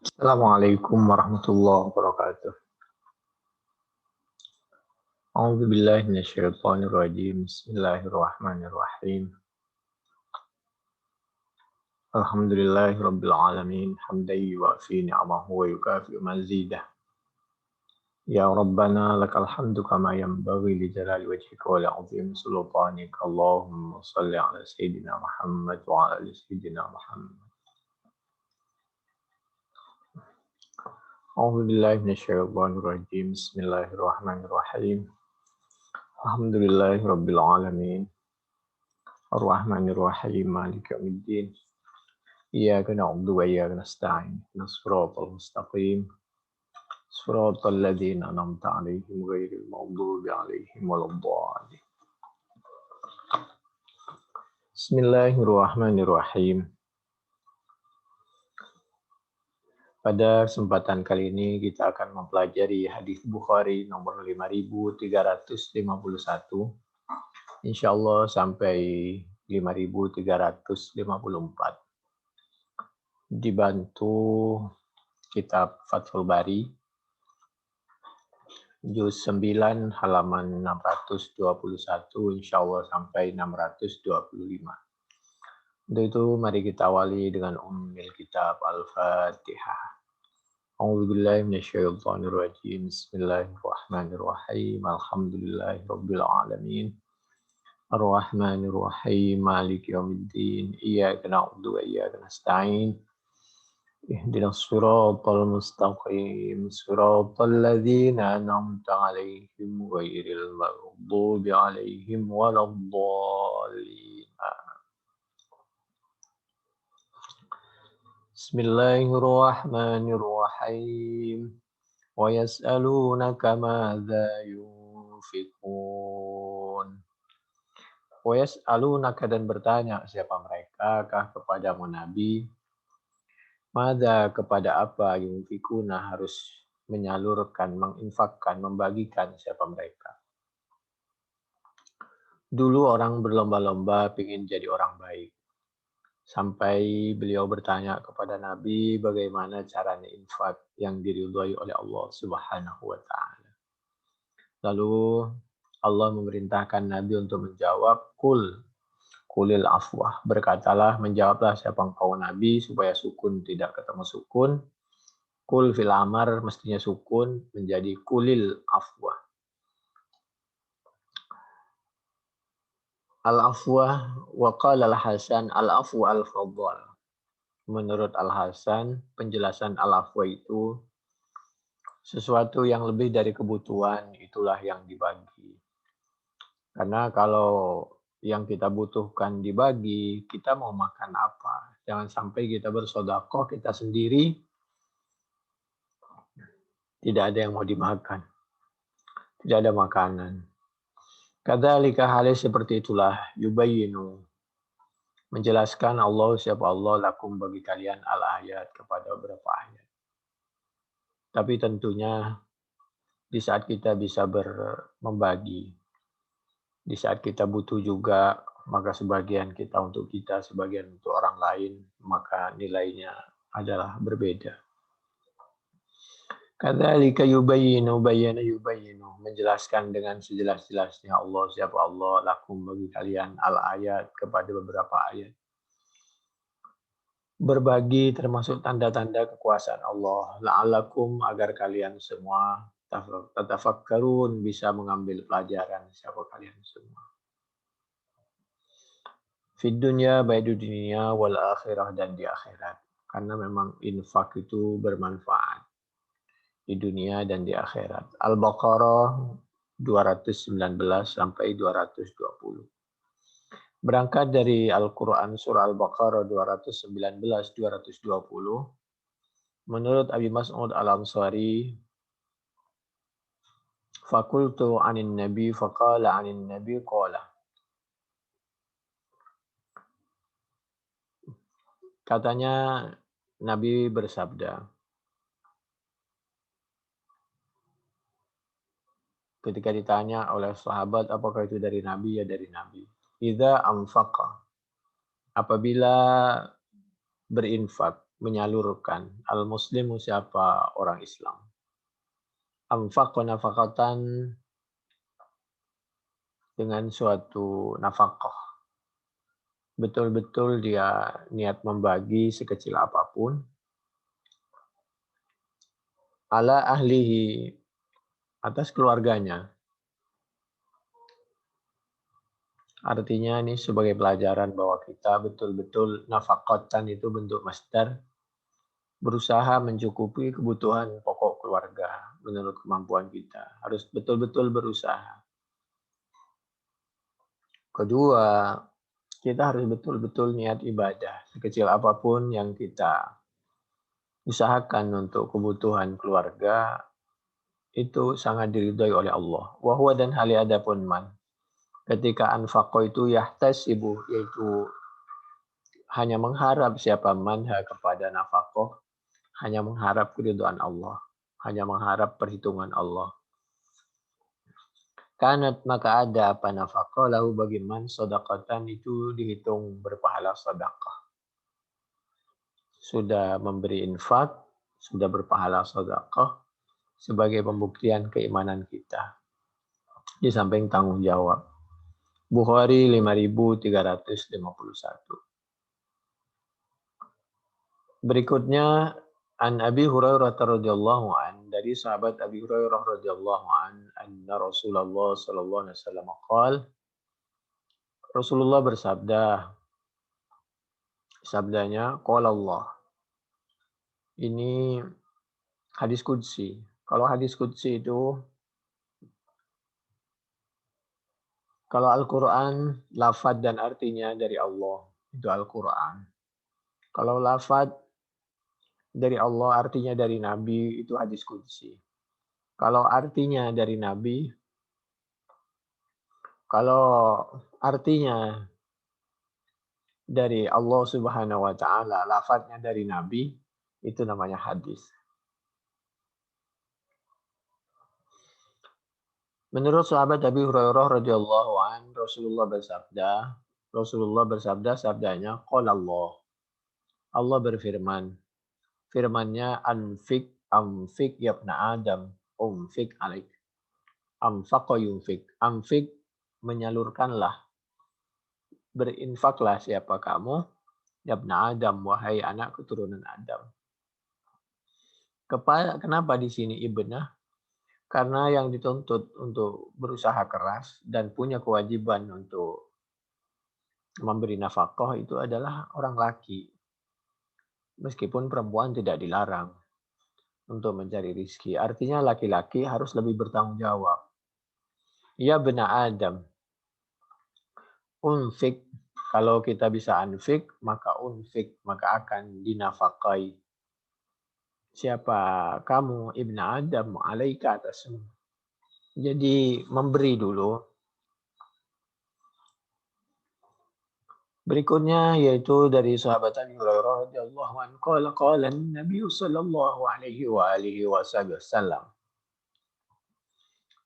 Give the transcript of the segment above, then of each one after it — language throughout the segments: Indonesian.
Assalamualaikum warahmatullahi wabarakatuh. A'udzu billahi minasyaitonir rajim. Bismillahirrahmanirrahim. Alhamdulillahirabbil alamin. Hamdan yuwafi ni'amahu wa yukafi'u mazidah. Ya Rabbana lakal hamdu kama yanbaghi li jalali wajhika wa li'azimi sultanika. Allahumma shalli ala sayyidina Muhammad wa ala ali sayyidina Muhammad. A'udzu billahi minasyaitonir rajim. Bismillahirrahmanirrahim. Alhamdulillahirabbil alamin. Ar-Rahmanir Rahim Maliki Yaumiddin. Iyyaka na'budu wa iyyaka nasta'in. Ihdinas siratal mustaqim. Siratal ladzina an'amta 'alaihim ghairil maghdubi 'alaihim waladdallin. Bismillahirrahmanirrahim. Pada kesempatan kali ini kita akan mempelajari hadis Bukhari nomor 5351. Insyaallah sampai 5354. Dibantu kitab Fathul Bari juz 9 halaman 621 insyaallah sampai 625. Untuk itu mari kita awali dengan ummul kitab Al-Fatihah. A'udzubillahi minasyaitonir rajim. Bismillahirrahmanirrahim. Alhamdulillahirabbil alamin. Ar-Rahmanir Rahim. Maliki Yaumiddin. Iyyaka na'budu wa iyyaka nasta'in. Ihdinas siratal mustaqim. Siratal ladzina an'amta 'alaihim ghairil maghdubi 'alaihim waladdallin. Bismillahirrahmanirrahim. Wa yas'alunaka madza yunfiqun. Wa yas'alunaka dan bertanya siapa mereka kah kepadamu Nabi. Madza kepada apa yunfikuna harus menyalurkan, menginfakkan, membagikan siapa mereka. Dulu orang berlomba-lomba ingin jadi orang baik. Sampai beliau bertanya kepada Nabi bagaimana caranya infak yang diridhai oleh Allah Subhanahu wa taala. Lalu Allah memerintahkan Nabi untuk menjawab kulil afwah. Berkatalah, menjawablah siapa engkau Nabi supaya sukun tidak ketemu sukun. Kul fil amar mestinya sukun menjadi kulil afwah. Al-afwah wa qala al-Hasan al-afwa al-fadl. Menurut Al-Hasan, penjelasan al-afwa itu sesuatu yang lebih dari kebutuhan, itulah yang dibagi. Karena kalau yang kita butuhkan dibagi, kita mau makan apa? Jangan sampai kita bersedekah kita sendiri tidak ada yang mau dimakan. Tidak ada makanan. Kadzalika halnya seperti itulah yubayyinu. Menjelaskan Allah siapa Allah lakum bagi kalian al-ayat kepada beberapa ayat. Tapi tentunya di saat kita bisa membagi, di saat kita butuh juga, maka sebagian kita untuk kita, sebagian untuk orang lain, maka nilainya adalah berbeda. Kadzalika yubayyinu menjelaskan dengan sejelas-jelasnya Allah siapa Allah lakum bagi kalian al-ayat kepada beberapa ayat. Berbagi termasuk tanda-tanda kekuasaan Allah. La'alakum agar kalian semua tatafakkarun bisa mengambil pelajaran siapa kalian semua. Fid dunya baik di dunia wal akhirah dan di akhirat. Karena memang infak itu bermanfaat di dunia dan di akhirat. Al-Baqarah 219 sampai 220. Berangkat dari Al-Quran surah Al-Baqarah 219-220, menurut Abi Mas'ud Al-Ansari, Fakultu anin Nabi faqala anin Nabi qala. Katanya Nabi bersabda, ketika ditanya oleh sahabat apakah itu dari Nabi, ya dari Nabi. Idza anfaqa, apabila berinfak, menyalurkan. Al-muslimu siapa orang Islam. Anfaqa nafaqatan dengan suatu nafkah. Betul-betul dia niat membagi sekecil apapun. Ala ahlihi, atas keluarganya. Artinya ini sebagai pelajaran bahwa kita betul-betul nafaqatan itu bentuk masdar, berusaha mencukupi kebutuhan pokok keluarga menurut kemampuan kita. Harus betul-betul berusaha. Kedua, kita harus betul-betul niat ibadah. Sekecil apapun yang kita usahakan untuk kebutuhan keluarga, itu sangat diridhai oleh Allah. Wahwa dan hali adapun man. Ketika anfaqo itu yahtasibu, yaitu hanya mengharap siapa manha kepada nafkah, hanya mengharap keridhaan Allah, hanya mengharap perhitungan Allah. Kanat maka ada apa nafkah lahu bagi man sedekatan itu dihitung berpahala sedekah. Sudah memberi infak, sudah berpahala sedekah sebagai pembuktian keimanan kita. Di samping tanggung jawab. Bukhari 5351. Berikutnya an Abi Hurairah radhiyallahu an, dari sahabat Abi Hurairah radhiyallahu an, anna Rasulullah sallallahu alaihi wasallam qaal, Rasulullah bersabda, sabdanya qala Allah. Ini hadis qudsi. Kalau hadis qudsi itu, kalau Al-Qur'an lafaz dan artinya dari Allah, itu Al-Qur'an. Kalau lafaz dari Allah artinya dari Nabi, itu hadis qudsi. Kalau artinya dari Nabi, kalau artinya dari Allah Subhanahu wa taala, lafadznya dari Nabi, itu namanya hadis. Menurut sahabat Abi Hurairah radhiyallahu an, Rasulullah bersabda, sabdanya qala Allah. Allah berfirman. Firman-Nya anfik yabna Adam, umfik alaik. Anfaqa yunfik. Anfik menyalurkanlah. Berinfaklah siapa kamu, yabna Adam, wahai anak keturunan Adam. Kenapa di sini ibnah? Karena yang dituntut untuk berusaha keras dan punya kewajiban untuk memberi nafkah itu adalah orang laki. Meskipun perempuan tidak dilarang untuk mencari rizki. Artinya laki-laki harus lebih bertanggung jawab. Ya bena Adam. Unfik. Kalau kita bisa anfik, maka unfik. Maka akan dinafakai. Siapa kamu, Ibn Adam, alaika atasmu. Jadi memberi dulu. Berikutnya yaitu dari sahabat Abi Hurairah radhiyallahu anhu qala Nabi sallallahu alaihi wa alihi wasallam.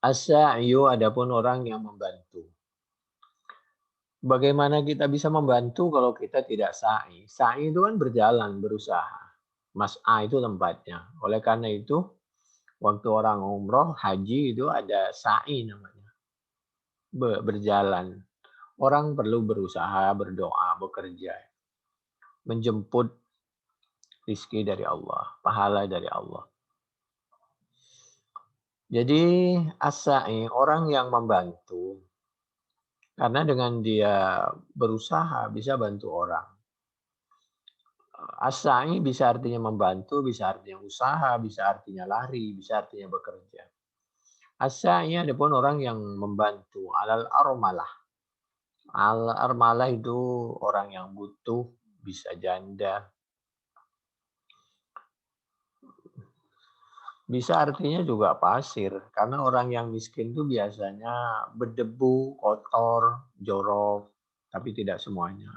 As-sa'yu adapun orang yang membantu. Bagaimana kita bisa membantu kalau kita tidak sa'i? Sa'i itu kan berjalan, berusaha. Mas'a itu tempatnya. Oleh karena itu, waktu orang umroh, haji itu ada sa'i namanya. Berjalan. Orang perlu berusaha, berdoa, bekerja. Menjemput rizki dari Allah, pahala dari Allah. Jadi as-sa'i, orang yang membantu. Karena dengan dia berusaha bisa bantu orang. As-sa'i bisa artinya membantu, bisa artinya usaha, bisa artinya lari, bisa artinya bekerja. As-sa'i adapun orang yang membantu alal armalah. Al-armalah itu orang yang butuh, bisa janda. Bisa artinya juga pasir, karena orang yang miskin itu biasanya berdebu, kotor, jorok, tapi tidak semuanya.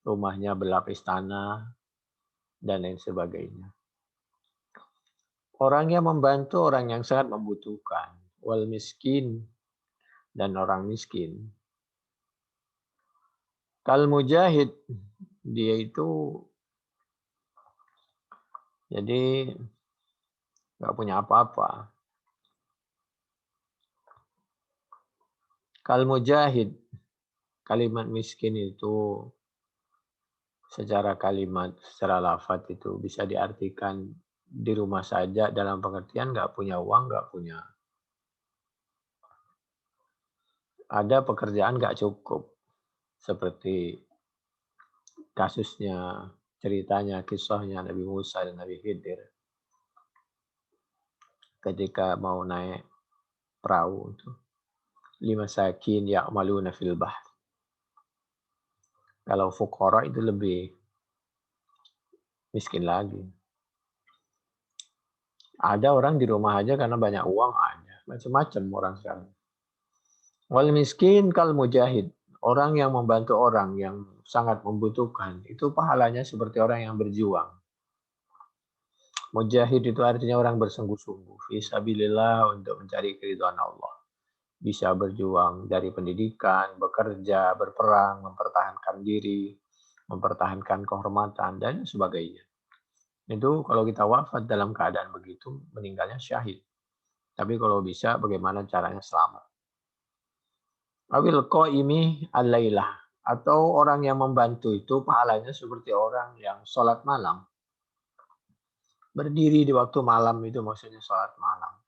Rumahnya berlapis tanah, dan lain sebagainya. Orang yang membantu orang yang sangat membutuhkan, wal miskin, dan orang miskin. Kal mujahid, dia itu Jadi nggak punya apa-apa. Kal mujahid, kalimat miskin itu secara kalimat, secara lafadz itu bisa diartikan di rumah saja dalam pengertian nggak punya uang, nggak punya. Ada pekerjaan nggak cukup, seperti kasusnya, ceritanya, kisahnya Nabi Musa dan Nabi Khidir ketika mau naik perahu itu. Limasakin ya'maluna fil bahr. Kalau fuqara itu lebih miskin lagi. Ada orang di rumah aja karena banyak uang ada. Macam-macam orang sekarang. Wal miskin kal mujahid. Orang yang membantu orang yang sangat membutuhkan. Itu pahalanya seperti orang yang berjuang. Mujahid itu artinya orang bersungguh-sungguh. Fisabilillah untuk mencari keridhaan Allah. Bisa berjuang dari pendidikan, bekerja, berperang, mempertahankan diri, mempertahankan kehormatan, dan sebagainya. Itu kalau kita wafat dalam keadaan begitu, meninggalnya syahid. Tapi kalau bisa, bagaimana caranya selamat? Awil qaimi al-lailah. Atau orang yang membantu itu pahalanya seperti orang yang sholat malam. Berdiri di waktu malam itu maksudnya sholat malam.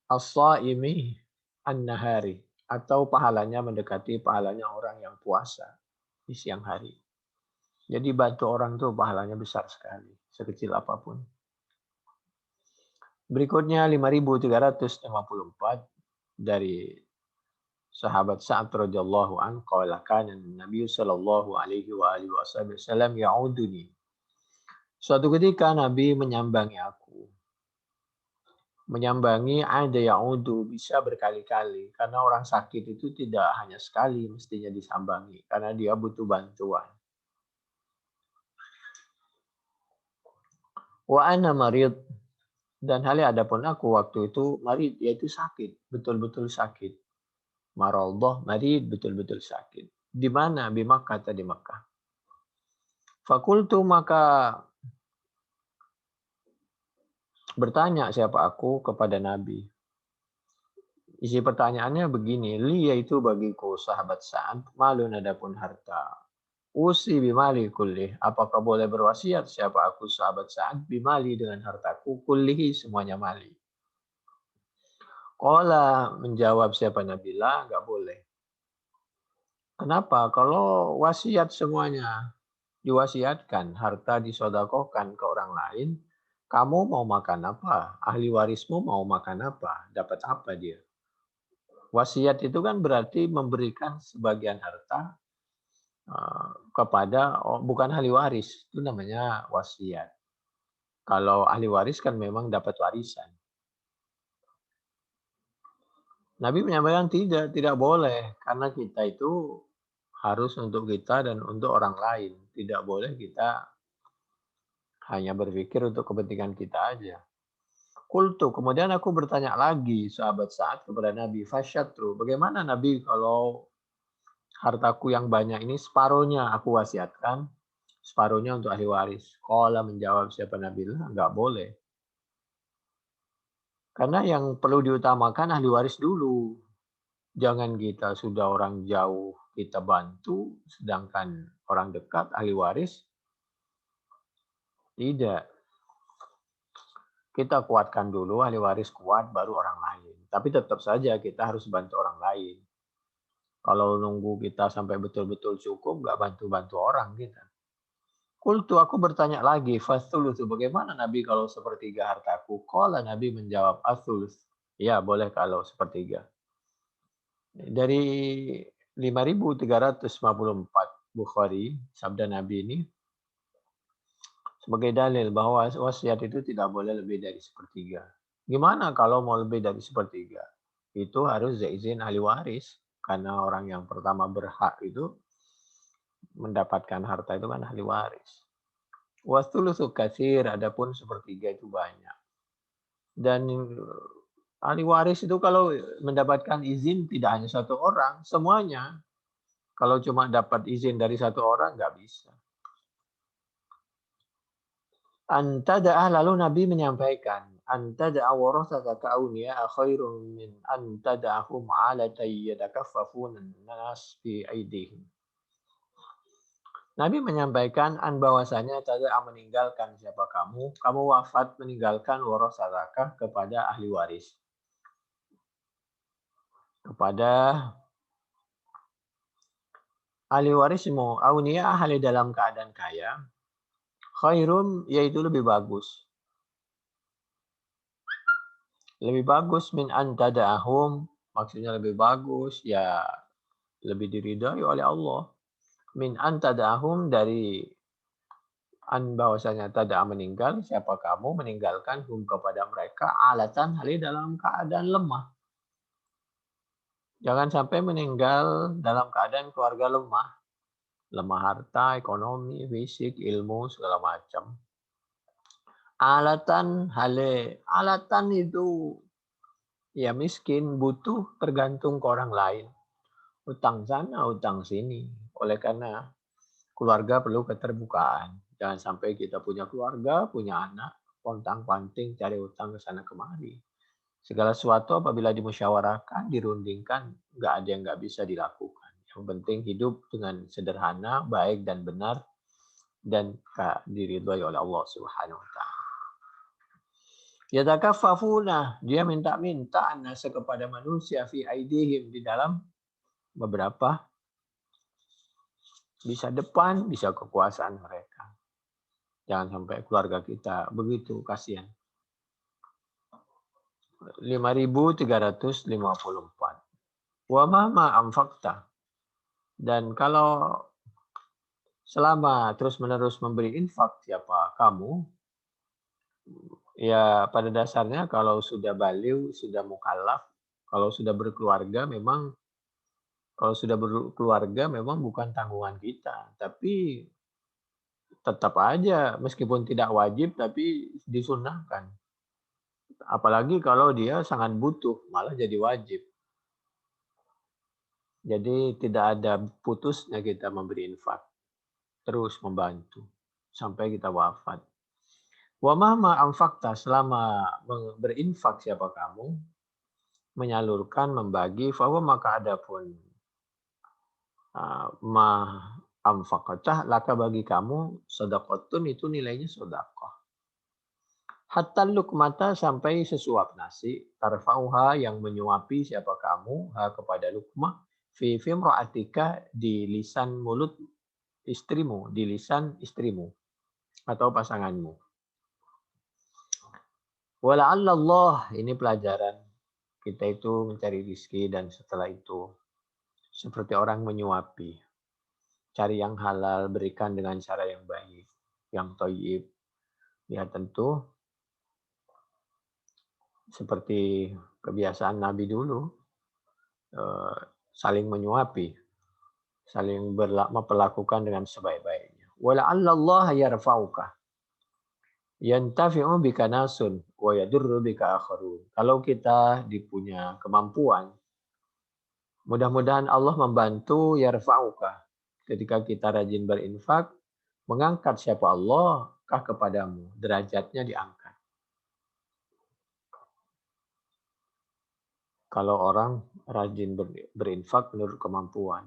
As-saimi an-nahari. Atau pahalanya mendekati pahalanya orang yang puasa di siang hari. Jadi bantu orang itu pahalanya besar sekali, sekecil apapun. Berikutnya 5354 dari sahabat Sa'ad radhiyallahu an qala kana Nabi sallallahu alaihi wa alihi wasallam ya'uduni. Suatu ketika Nabi menyambangi aku. Menyambangi ada ya'udu bisa berkali-kali karena orang sakit itu tidak hanya sekali mestinya disambangi karena dia butuh bantuan. Wa ana marid dan halnya adapun aku waktu itu marid yaitu sakit, betul-betul sakit. Maradhah, marid betul-betul sakit. Di mana? Di Makkah, di Makkah. Fakultu maka bertanya siapa aku kepada Nabi. Isi pertanyaannya begini, li yaitu bagiku sahabat Sa'ad, malun adapun harta. Usi bimali kulli. Apakah boleh berwasiat siapa aku sahabat Sa'ad bimali dengan hartaku kullihi semuanya mali. Qala menjawab siapa Nabi lah, enggak boleh. Kenapa? Kalau wasiat semuanya diwasiatkan, harta disodakohkan ke orang lain, kamu mau makan apa? Ahli warismu mau makan apa? Dapat apa dia? Wasiat itu kan berarti memberikan sebagian harta kepada bukan ahli waris, itu namanya wasiat. Kalau ahli waris kan memang dapat warisan. Nabi menyampaikan tidak boleh karena kita itu harus untuk kita dan untuk orang lain. Tidak boleh kita hanya berpikir untuk kepentingan kita aja. Kultu, kemudian aku bertanya lagi sahabat Sa'ad kepada Nabi, fasyatru, bagaimana Nabi kalau hartaku yang banyak ini separuhnya aku wasiatkan, separuhnya untuk ahli waris. Qala menjawab siapa Nabi, enggak boleh. Karena yang perlu diutamakan ahli waris dulu. Jangan kita sudah orang jauh kita bantu, sedangkan orang dekat ahli waris tidak. Kita kuatkan dulu, ahli waris kuat, baru orang lain. Tapi tetap saja kita harus bantu orang lain. Kalau nunggu kita sampai betul-betul cukup, nggak bantu-bantu orang kita. Kultu, aku bertanya lagi, fasulusu, bagaimana Nabi kalau sepertiga hartaku? Qala Nabi menjawab, asulus. Ya, boleh kalau sepertiga. Dari 5354 Bukhari, sabda Nabi ini, sebagai dalil bahwa wasiat itu tidak boleh lebih dari sepertiga. Gimana kalau mau lebih dari sepertiga? Itu harus izin ahli waris. Karena orang yang pertama berhak itu mendapatkan harta itu kan ahli waris. Wastulusu kasir, adapun sepertiga itu banyak. Dan ahli waris itu kalau mendapatkan izin tidak hanya satu orang, semuanya. Kalau cuma dapat izin dari satu orang, nggak bisa. Antada'a lalu Nabi menyampaikan, antada'a warasataka awniya'a khairun min antada'ahum 'alatan yatakaffafuna an-nas bi aidihim. Nabi menyampaikan bahwasanya tada'a meninggalkan siapa kamu wafat meninggalkan warasataka kepada ahli waris. Kepada ahli warismu, awniya'a ahli dalam keadaan kaya, khairun yaitu lebih bagus. Lebih bagus min antada'ahum, maksudnya lebih bagus, ya lebih diridhai oleh Allah. Min antada'ahum dari bahwasanya tada'a meninggal, siapa kamu meninggalkan hum kepada mereka alatan hali dalam keadaan lemah. Jangan sampai meninggal dalam keadaan keluarga lemah. Lemah harta, ekonomi, fisik, ilmu, segala macam. Alatan itu ya miskin, butuh, tergantung ke orang lain. Utang sana, utang sini. Oleh karena keluarga perlu keterbukaan. Jangan sampai kita punya keluarga, punya anak, pontang-panting, cari utang ke sana kemari. Segala sesuatu apabila dimusyawarahkan, dirundingkan, nggak ada yang nggak bisa dilakukan. Yang penting hidup dengan sederhana, baik dan benar, dan diridhai oleh Allah Subhanahu wa Ta'ala. Yatakaffafuna, dia minta-minta nasa kepada manusia fi aidihim di dalam beberapa bisa depan, bisa kekuasaan mereka. Jangan sampai keluarga kita begitu, kasihan. 5.354. Wa ma anfaqta. Dan kalau selama terus-menerus memberi infak siapa kamu, ya pada dasarnya kalau sudah balighh, sudah mukallaf, kalau sudah berkeluarga memang bukan tanggungan kita, tapi tetap aja meskipun tidak wajib tapi disunahkan. Apalagi kalau dia sangat butuh, malah jadi wajib. Jadi tidak ada putusnya kita memberi infak. Terus membantu sampai kita wafat. Wa ma anfaqta, selama berinfak siapa kamu, menyalurkan, membagi, fahuwa maka adapun ma anfaqatah laka bagi kamu sedekatun itu nilainya sedekah. Hatta lukmata sampai sesuap nasi, tarfauha yang menyuapi siapa kamu ha kepada lukmah fi fimra'atika di lisan mulut istrimu, di lisan istrimu atau pasanganmu. Wala'allallah, ini pelajaran kita itu mencari rezeki dan setelah itu seperti orang menyuapi. Cari yang halal, berikan dengan cara yang baik, yang thayyib. Ya tentu seperti kebiasaan Nabi dulu, saling menyuapi, saling memperlakukan dengan sebaik-baiknya. Wala'allallah yarfa'uka. Yantafi'u bika nasun wa yadurru bika akharun. Kalau kita dipunya kemampuan, mudah-mudahan Allah membantu yarfa'uka. Ketika kita rajin berinfak, mengangkat siapa Allah kah kepadamu, derajatnya diangkat. Kalau orang rajin berinfak menurut kemampuan.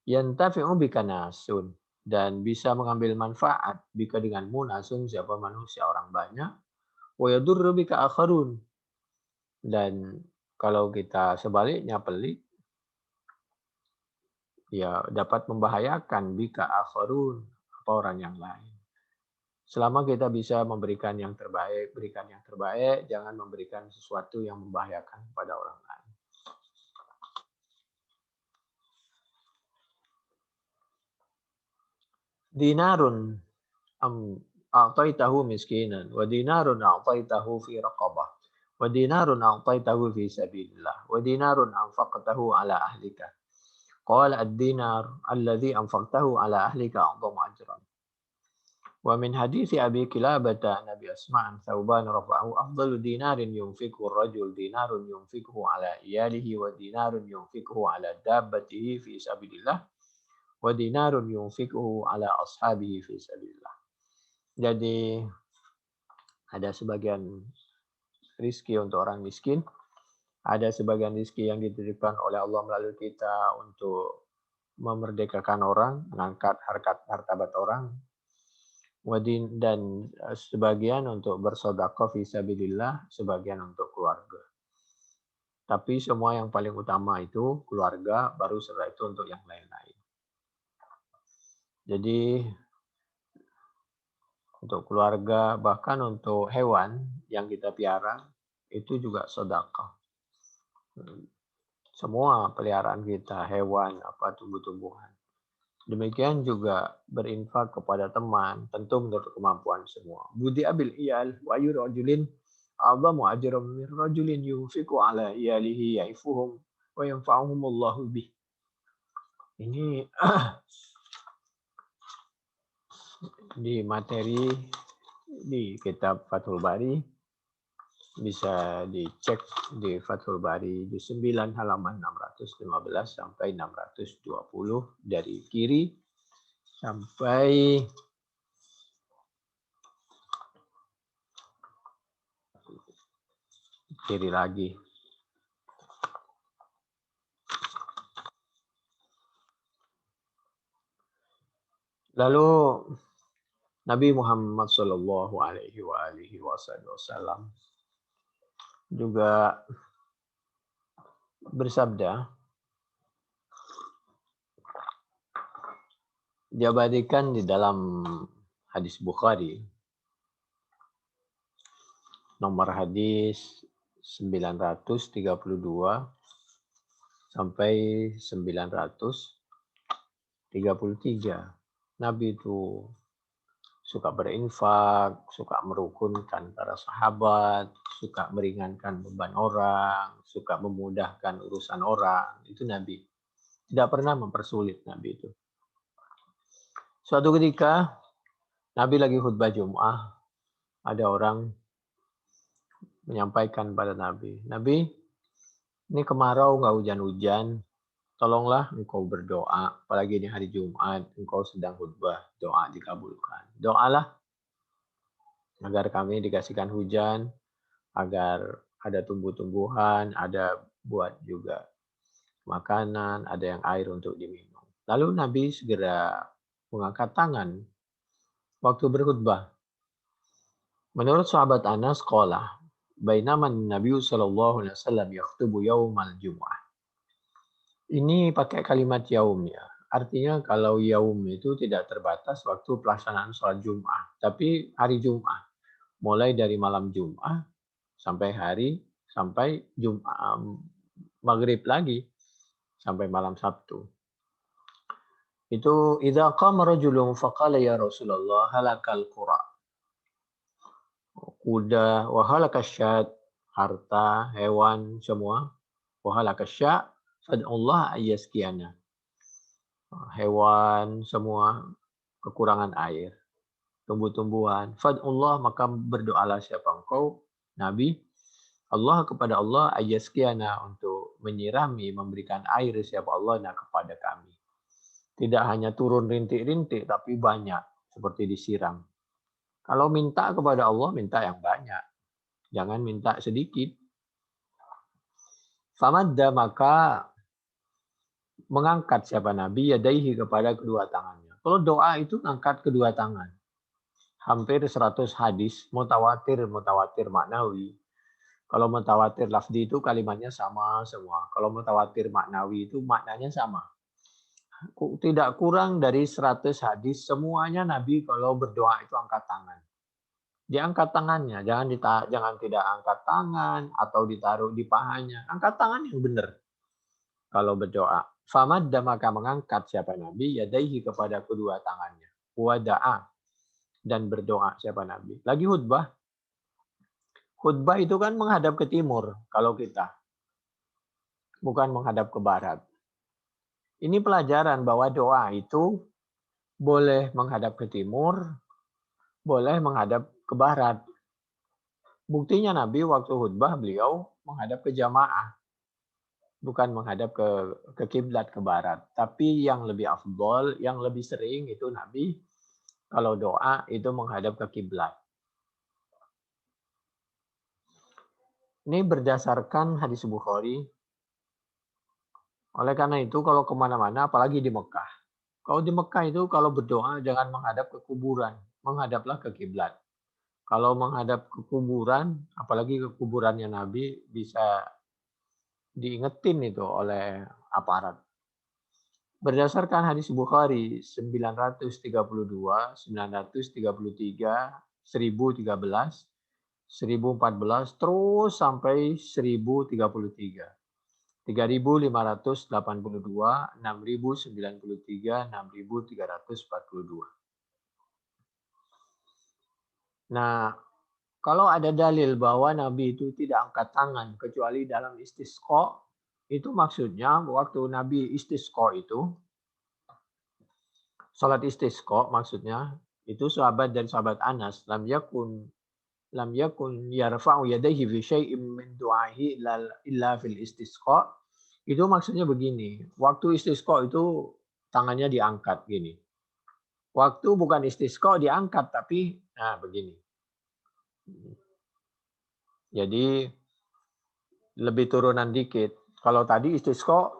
Yantafi'u bika nasun, dan bisa mengambil manfaat bika denganmu nasun siapa manusia orang banyak, wa yadurru bika akharun. Dan kalau kita sebaliknya pelit, ya dapat membahayakan bika akharun, apa orang yang lain. Selama kita bisa memberikan yang terbaik, berikan yang terbaik, jangan memberikan sesuatu yang membahayakan kepada orang lain. Dinarun a'taitahu miskinan, wa dinarun a'taitahu fi raqabah, wa dinarun a'taitahu fi sabilillah, wa dinarun anfaqtahu ala ahlika. Qala ad-dinar alladhi anfaqtahu ala ahlika a'dhamu ajran. Wa min hadithi Abi Kilabata Nabi Asma'an Thawban rafa'ahu afdalu dinarin yunfikhu rajul dinarun yunfikhu ala iyalihi wa dinarun yunfikhu ala dabbatihi fi sabilillah wa dinarun yunfikhu ala ashabihi fi sabilillah. Jadi Ada sebagian rizki untuk orang miskin, ada sebagian rizki yang dititipkan oleh Allah melalui kita untuk memerdekakan orang, mengangkat harkat martabat orang, dan sebagian untuk bersedekah fisabilillah, sebagian untuk keluarga. Tapi semua yang paling utama itu keluarga, baru setelah itu untuk yang lain-lain. Jadi untuk keluarga, bahkan untuk hewan yang kita piara, itu juga sedekah. Semua peliharaan kita, hewan, tumbuh-tumbuhan. Demikian juga berinfak kepada teman, tentu menurut kemampuan semua. Budi abil iyal wa yurajulin a'zamu ajran min rajulin yunfiqu ala iyalihi yaifuhum wa yanfa'uhumullahu bih. Ini di materi di kitab Fathul Bari, bisa dicek di Fathul Bari di 9 halaman 615 sampai 620 dari kiri sampai kiri lagi. Lalu Nabi Muhammad Shallallahu Alaihi Wasallam juga bersabda, diabadikan di dalam hadis Bukhari, nomor hadis 932 sampai 933. Nabi itu suka berinfak, suka merukunkan para sahabat, suka meringankan beban orang, suka memudahkan urusan orang. Itu Nabi. Tidak pernah mempersulit Nabi itu. Suatu ketika Nabi lagi khutbah Jum'ah, ada orang menyampaikan pada Nabi, Nabi, ini kemarau nggak hujan-hujan, tolonglah engkau berdoa, apalagi ini hari Jumat, engkau sedang khutbah, doa dikabulkan. Doalah agar kami dikasihkan hujan, agar ada tumbuh-tumbuhan, ada buat juga makanan, ada yang air untuk diminum. Lalu Nabi segera mengangkat tangan waktu berkhutbah. Menurut sahabat Anas, sekolah, bainaman Nabi sallallahu alaihi wasallam yakhutubu yaumal Jum'ah. Ini pakai kalimat yaum ya. Artinya kalau yaum itu tidak terbatas waktu pelaksanaan sholat Jum'ah, tapi hari Jum'ah. Mulai dari malam Jum'ah sampai Jum'ah maghrib lagi sampai malam Sabtu. Itu idza qama rajulun faqala ya Rasulullah halakal qura. Kuda, wahalakasyat, harta, hewan, semua. Wahalakasya, fad'ullah ayyaskiana. Hewan, semua kekurangan air. Tumbuh-tumbuhan. Fad'ullah, maka berdoalah siapa engkau, Nabi. Allah kepada Allah ayyaskiana untuk menyirami, memberikan air siapa Allah kepada kami. Tidak hanya turun rintik-rintik, tapi banyak. Seperti disiram. Kalau minta kepada Allah, minta yang banyak. Jangan minta sedikit. Famadda, maka mengangkat siapa Nabi yadaihi kepada kedua tangannya. Kalau doa itu angkat kedua tangan. Hampir 100 hadis mutawatir maknawi. Kalau mutawatir lafzi itu kalimatnya sama semua. Kalau mutawatir maknawi itu maknanya sama. Tidak kurang dari 100 hadis semuanya Nabi kalau berdoa itu angkat tangan. Diangkat tangannya, jangan tidak angkat tangan atau ditaruh di pahanya. Angkat tangan yang benar kalau berdoa. Famadda, maka mengangkat siapa Nabi yadaihi kepada kedua tangannya. Wada'a, dan berdoa siapa Nabi. Lagi khutbah. Khutbah itu kan menghadap ke timur kalau kita. Bukan menghadap ke barat. Ini pelajaran bahwa doa itu boleh menghadap ke timur, boleh menghadap ke barat. Buktinya Nabi waktu khutbah beliau menghadap ke jamaah. Bukan menghadap ke kiblat ke barat. Tapi yang lebih afdol, yang lebih sering itu Nabi kalau doa itu menghadap ke kiblat. Ini berdasarkan hadis Bukhari. Oleh karena itu kalau kemana-mana, apalagi di Mekah. Kalau di Mekah itu kalau berdoa jangan menghadap ke kuburan, menghadaplah ke kiblat. Kalau menghadap ke kuburan, apalagi ke kuburannya Nabi, bisa diingetin itu oleh aparat. Berdasarkan hadis Bukhari 932, 933, 1013, 1014, terus sampai 1033. 3582, 6093, 6342. Nah, kalau ada dalil bahwa Nabi itu tidak angkat tangan kecuali dalam istisqa, itu maksudnya waktu Nabi istisqa itu, salat istisqa maksudnya, itu sahabat dan sahabat Anas, lam yakun yarfa'u yadayhi fi syai'in min du'ahi illa fil istisqa. Itu maksudnya begini, waktu istisqa itu tangannya diangkat gini. Waktu bukan istisqa diangkat tapi nah begini. Jadi lebih turunan dikit. Kalau tadi istisqa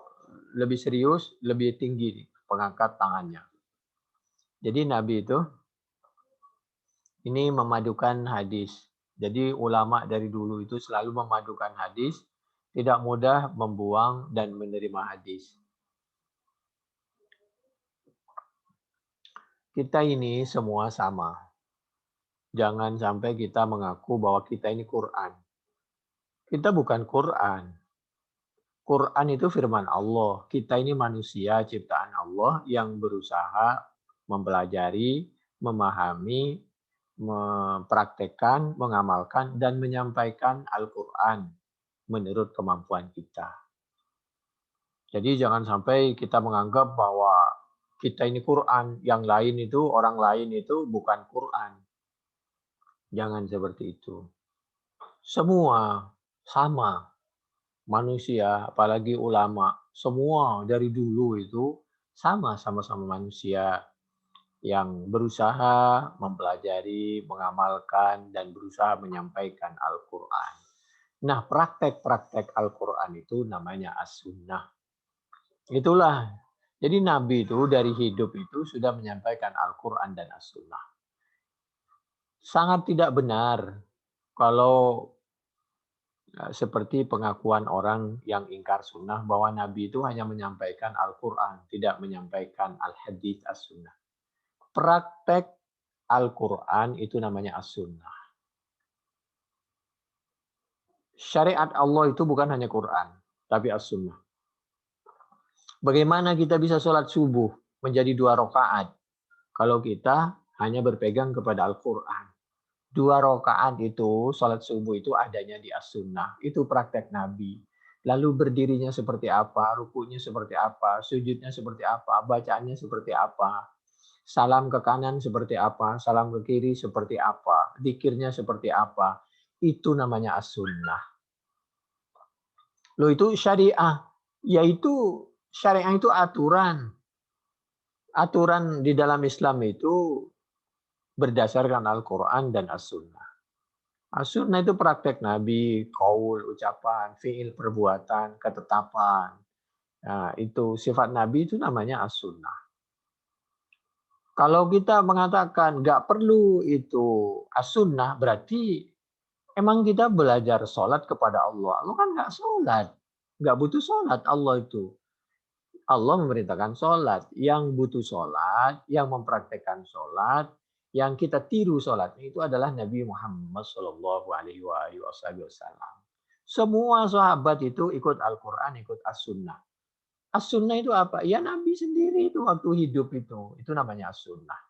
lebih serius, lebih tinggi pengangkat tangannya. Jadi Nabi itu ini memadukan hadis. Jadi ulama dari dulu itu selalu memadukan hadis, tidak mudah membuang dan menerima hadis. Kita ini semua sama. Jangan sampai kita mengaku bahwa kita ini Quran. Kita bukan Quran. Quran itu firman Allah. Kita ini manusia ciptaan Allah yang berusaha mempelajari, memahami, mempraktekkan, mengamalkan, dan menyampaikan Al-Quran menurut kemampuan kita. Jadi jangan sampai kita menganggap bahwa kita ini Quran, yang lain itu, orang lain itu bukan Quran. Jangan seperti itu. Semua sama. Manusia, apalagi ulama, semua dari dulu itu sama-sama manusia yang berusaha mempelajari, mengamalkan, dan berusaha menyampaikan Al-Quran. Nah, praktek-praktek Al-Quran itu namanya as-sunnah. Itulah. Jadi Nabi itu dari hidup itu sudah menyampaikan Al-Quran dan as-sunnah. Sangat tidak benar kalau seperti pengakuan orang yang ingkar sunnah bahwa Nabi itu hanya menyampaikan Al-Quran, tidak menyampaikan Al-Hadith as-sunnah. Praktek Al-Quran itu namanya as-sunnah. Syariat Allah itu bukan hanya Quran, tapi as-sunnah. Bagaimana kita bisa sholat subuh menjadi 2 rakaat kalau kita hanya berpegang kepada Al-Quran? 2 rakaat itu, sholat subuh itu adanya di as-sunnah. Itu praktek Nabi. Lalu berdirinya seperti apa, rukunya seperti apa, sujudnya seperti apa, bacaannya seperti apa, salam ke kanan seperti apa, salam ke kiri seperti apa, zikirnya seperti apa. Itu namanya as-sunnah. Loh itu syariah. Yaitu syariah itu aturan. Aturan di dalam Islam itu berdasarkan Al-Quran dan as-sunnah. As-sunnah itu praktek Nabi, qaul, ucapan, fi'il, perbuatan, ketetapan. Nah, itu sifat Nabi itu namanya as-sunnah. Kalau kita mengatakan nggak perlu itu as-sunnah, berarti emang kita belajar sholat kepada Allah. Allah kan nggak sholat. Nggak butuh sholat Allah itu. Allah memerintahkan sholat. Yang butuh sholat, yang mempraktekkan sholat, yang kita tiru sholatnya itu adalah Nabi Muhammad Shallallahu Alaihi Wasallam. Semua sahabat itu ikut Al-Quran, ikut As-Sunnah. As-Sunnah itu apa? Ya Nabi sendiri itu waktu hidup itu namanya As-Sunnah.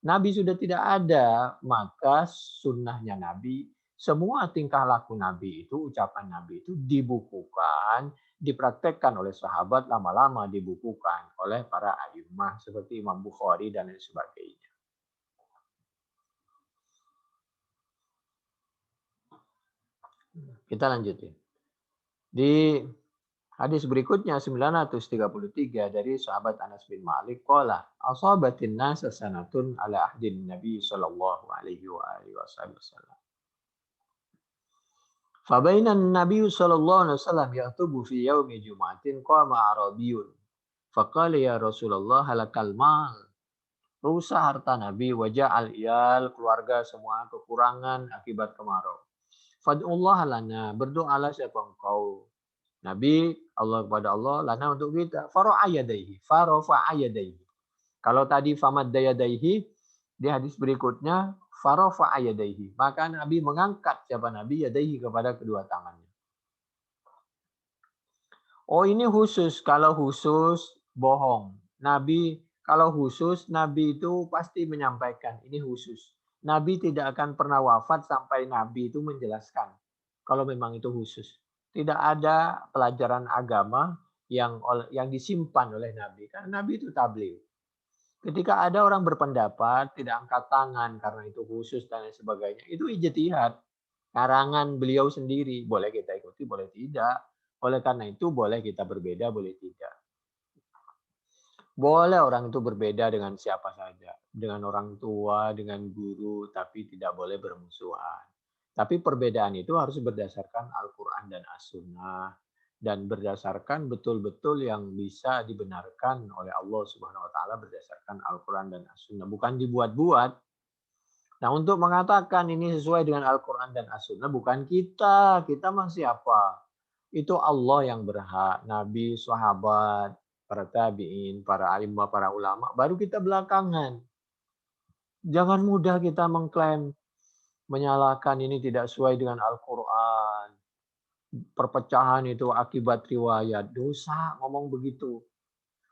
Nabi sudah tidak ada, maka sunnahnya Nabi, semua tingkah laku Nabi itu, ucapan Nabi itu dibukukan, dipraktekkan oleh sahabat, lama-lama dibukukan oleh para a'immah seperti Imam Bukhari dan lain sebagainya. Kita lanjutin. Di hadis berikutnya 933 dari sahabat Anas bin Malik qala asabatin nas sanatun ala ahdin Nabi sallallahu alaihi wasallam Fabaina Nabi sallallahu alaihi wasallam yaktubu fi yaumi Jum'atin qama Arabiyyun. Faqala ya Rasulullah halakal mal. Rusak harta Nabi, wajah al-iyal, keluarga semua kekurangan akibat kemarau. Fad'ullah lana, berdoalah siapa engkau. Nabi, Allah kepada Allah, lana untuk kita. Farofa'a yadaihi. Kalau tadi famad dayadaihi, di hadis berikutnya, farofa'a yadaihi. Maka Nabi mengangkat siapa Nabi, yadaihi kepada kedua tangannya. Oh ini khusus, kalau khusus bohong. Nabi kalau khusus, Nabi itu pasti menyampaikan ini khusus. Nabi tidak akan pernah wafat sampai Nabi itu menjelaskan. Kalau memang itu khusus. Tidak ada pelajaran agama yang disimpan oleh Nabi. Karena Nabi itu tabligh. Ketika ada orang berpendapat tidak angkat tangan karena itu khusus dan lain sebagainya, itu ijtihad. Karangan beliau sendiri, boleh kita ikuti, boleh tidak. Oleh karena itu boleh kita berbeda, boleh tidak. Boleh orang itu berbeda dengan siapa saja. Dengan orang tua, dengan guru, tapi tidak boleh bermusuhan. Tapi perbedaan itu harus berdasarkan Al-Quran dan As-Sunnah. Dan berdasarkan betul-betul yang bisa dibenarkan oleh Allah Subhanahu wa Ta'ala berdasarkan Al-Quran dan As-Sunnah. Bukan dibuat-buat. Nah, untuk mengatakan ini sesuai dengan Al-Quran dan As-Sunnah, bukan kita. Kita masih apa? Itu Allah yang berhak. Nabi, sahabat, para tabi'in, para alimah, para ulama, baru kita belakangan. Jangan mudah kita mengklaim, menyalahkan ini tidak sesuai dengan Al-Quran. Perpecahan itu akibat riwayat. Dosa ngomong begitu.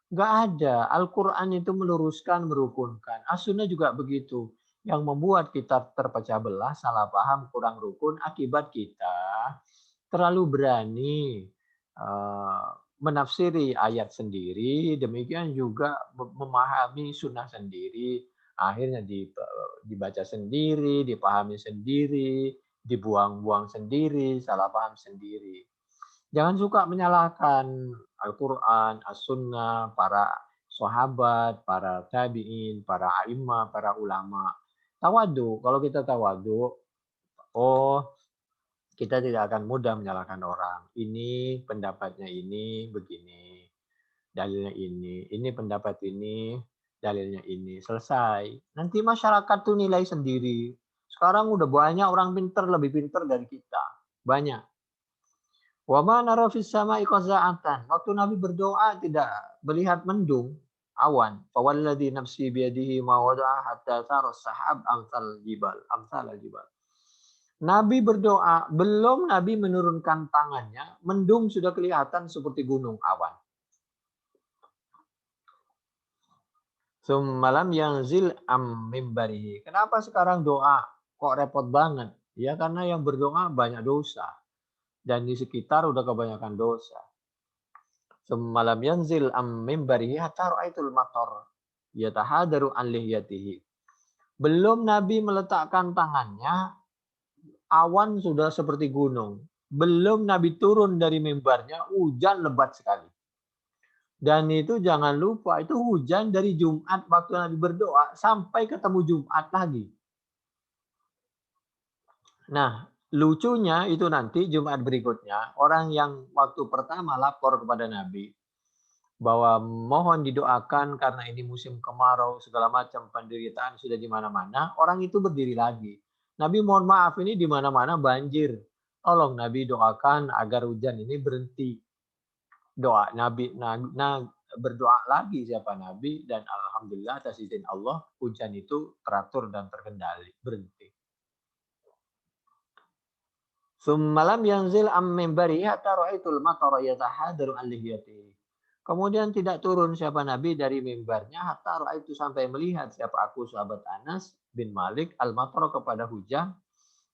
Nggak ada. Al-Quran itu meluruskan, merukunkan. As-Sunnah juga begitu. Yang membuat kita terpecah belah, salah paham, kurang rukun, akibat kita terlalu berani menafsiri ayat sendiri, demikian juga memahami sunnah sendiri, akhirnya dibaca sendiri, dipahami sendiri, dibuang-buang sendiri, salah paham sendiri. Jangan suka menyalahkan Al-Quran, As-Sunnah, para sahabat, para tabi'in, para a'immah, para ulama. Tawadu, kalau kita tawadu, kita tidak akan mudah menyalahkan orang. Ini pendapatnya ini begini, dalilnya ini pendapat ini, dalilnya ini. Selesai. Nanti masyarakat tuh nilai sendiri. Sekarang udah banyak orang pintar, lebih pintar dari kita. Banyak. Wa ma nara fis sama'i qaza'atan. Waktu Nabi berdoa tidak melihat mendung, awan. Fawalladzi nafsi biyadihi ma wada'a hatta tara sahab amsal jibal. Nabi berdoa, belum Nabi menurunkan tangannya, mendung sudah kelihatan seperti gunung awan. Summalam yanzil am mimbarihi. Kenapa sekarang doa kok repot banget? Ya karena yang berdoa banyak dosa. Dan di sekitar udah kebanyakan dosa. Summalam yanzil am mimbarihi hatta ra'aitul matar yatahadaru an lihiyatihi. Belum Nabi meletakkan tangannya, awan sudah seperti gunung. Belum Nabi turun dari mimbarnya, hujan lebat sekali. Dan itu jangan lupa, itu hujan dari Jumat waktu Nabi berdoa sampai ketemu Jumat lagi. Nah, lucunya itu nanti Jumat berikutnya, orang yang waktu pertama lapor kepada Nabi bahwa mohon didoakan karena ini musim kemarau, segala macam penderitaan sudah di mana-mana, orang itu berdiri lagi. Nabi mohon maaf ini di mana-mana banjir. Tolong Nabi doakan agar hujan ini berhenti. Doa Nabi berdoa lagi siapa Nabi dan alhamdulillah atas izin Allah hujan itu teratur dan terkendali, berhenti. Summalam yanzil am mimbari hatta ra'aitul matara yatahadaru an lihiyatihi. Kemudian tidak turun siapa Nabi dari mimbarnya hatta ra'aitu sampai melihat siapa aku sahabat Anas bin Malik al-matara kepada hujan.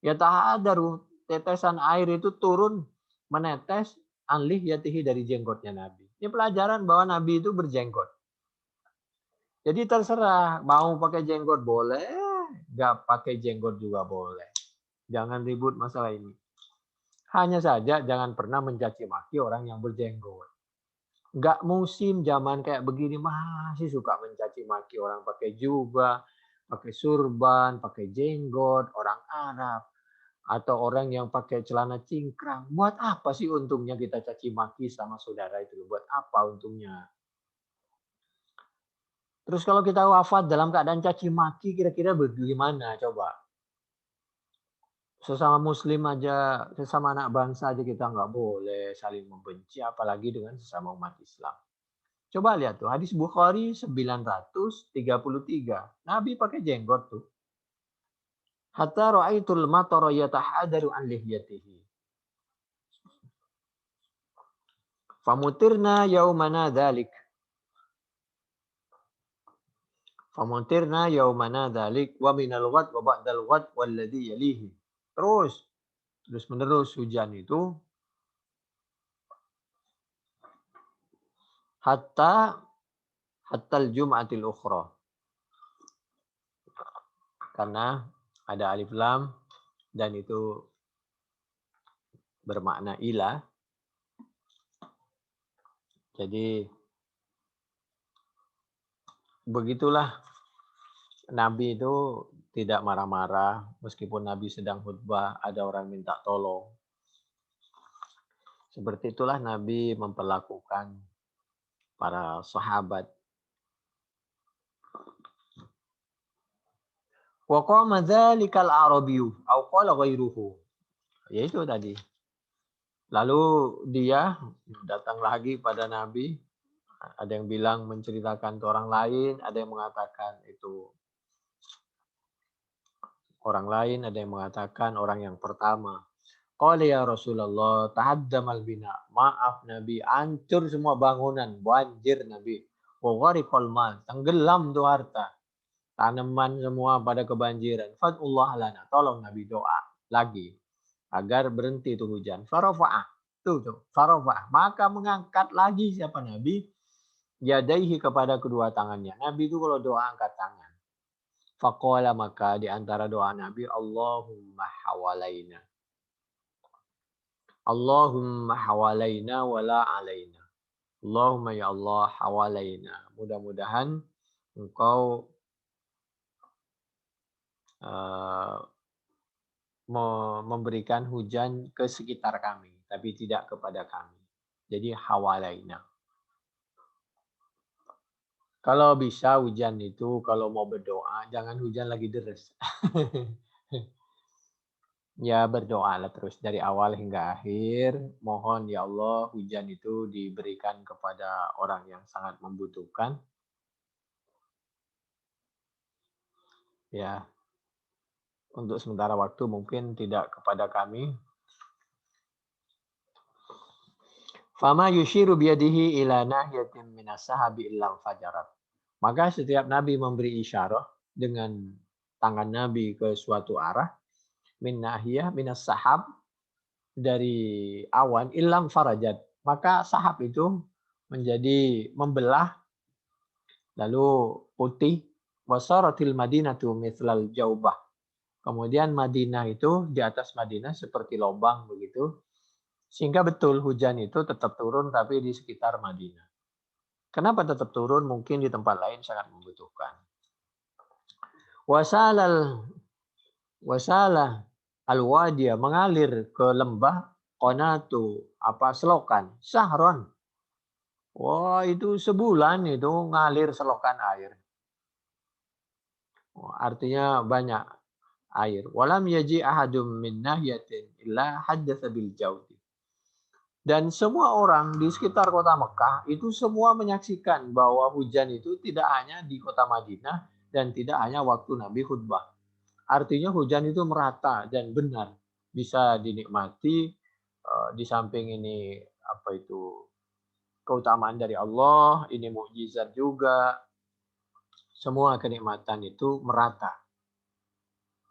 Yatahadaru, tetesan air itu turun menetes an lihiyatihi dari jenggotnya Nabi. Ini pelajaran bahwa Nabi itu berjenggot. Jadi terserah mau pakai jenggot boleh, nggak pakai jenggot juga boleh. Jangan ribut masalah ini. Hanya saja jangan pernah mencaci maki orang yang berjenggot. Nggak musim zaman kayak begini masih suka mencaci maki orang pakai jubah, pakai surban, pakai jenggot, orang Arab. atau orang yang pakai celana cingkrang. Buat apa sih untungnya kita caci maki sama saudara itu? Buat apa untungnya? Terus kalau kita wafat dalam keadaan caci maki, kira-kira bagaimana coba? Sesama muslim aja, sesama anak bangsa aja kita nggak boleh saling membenci, apalagi dengan sesama umat Islam. Coba lihat tuh, hadis Bukhari 933. Nabi pakai jenggot tuh. Hatta ra'aitul matara yatahadaru an lihyatihi. Famutirna yaumana dzalik. Famutirna yaumana dzalik wa minal ghad wa ba'dal ghad walladhi yalihi. Terus menerus hujan itu hatta al-jum'atil ukhra. Karena ada alif lam dan itu bermakna ila. Jadi begitulah Nabi itu tidak marah-marah meskipun Nabi sedang khutbah ada orang minta tolong. Seperti itulah Nabi memperlakukan para sahabat. Wa qama dzalikal arabiyyu aw qala ghairuhu. Yaitu tadi. Lalu dia datang lagi pada Nabi. Ada yang bilang menceritakan ke orang lain, ada yang mengatakan itu orang lain, ada yang mengatakan orang yang pertama. Qala ya Rasulullah, tahaddamal bina. Maaf Nabi, hancur semua bangunan, banjir Nabi. Wa ghariqal mal, tenggelam tuh harta. Tanaman semua pada kebanjiran. Fadullah lana, tolong Nabi doa lagi agar berhenti itu hujan. Farafa'ah. Tuh. Farafa'ah. Maka mengangkat lagi siapa Nabi? Yadaihi kepada kedua tangannya. Nabi itu kalau doa angkat tangan. Faqala maka di antara doa Nabi, Allahumma hawalaina. Allahumma hawalaina wala alaina. Allahumma ya Allah hawalaina. Mudah-mudahan engkau memberikan hujan ke sekitar kami, tapi tidak kepada kami. Jadi hawalaina. Kalau bisa hujan itu kalau mau berdoa jangan hujan lagi deres. Ya berdoalah terus dari awal hingga akhir. Mohon ya Allah hujan itu diberikan kepada orang yang sangat membutuhkan. Ya, untuk sementara waktu mungkin tidak kepada kami. Fama yushiru biyadihi ila nahiyatin minas sahabi illam fajarat. Maka setiap Nabi memberi isyarat dengan tangan Nabi ke suatu arah, min nahiyah minas sahab, dari awan, illam farajat. Maka sahab itu menjadi membelah, lalu putih, wasaratil madinatu mithlal jaubah. Kemudian Madinah itu di atas Madinah seperti lubang begitu. Sehingga betul hujan itu tetap turun tapi di sekitar Madinah. Kenapa tetap turun? Mungkin di tempat lain sangat membutuhkan. Wasalah al-wadiya mengalir ke lembah qonatu selokan sahron. Wah itu sebulan itu ngalir selokan air. Artinya banyak air. Walam yaji ahadum min nahiyatin illa haddatsa bil jawdi. Dan semua orang di sekitar kota Mekah itu semua menyaksikan bahwa hujan itu tidak hanya di kota Madinah dan tidak hanya waktu Nabi khutbah. Artinya hujan itu merata dan benar bisa dinikmati. Di samping ini keutamaan dari Allah, ini mukjizat juga. Semua kenikmatan itu merata.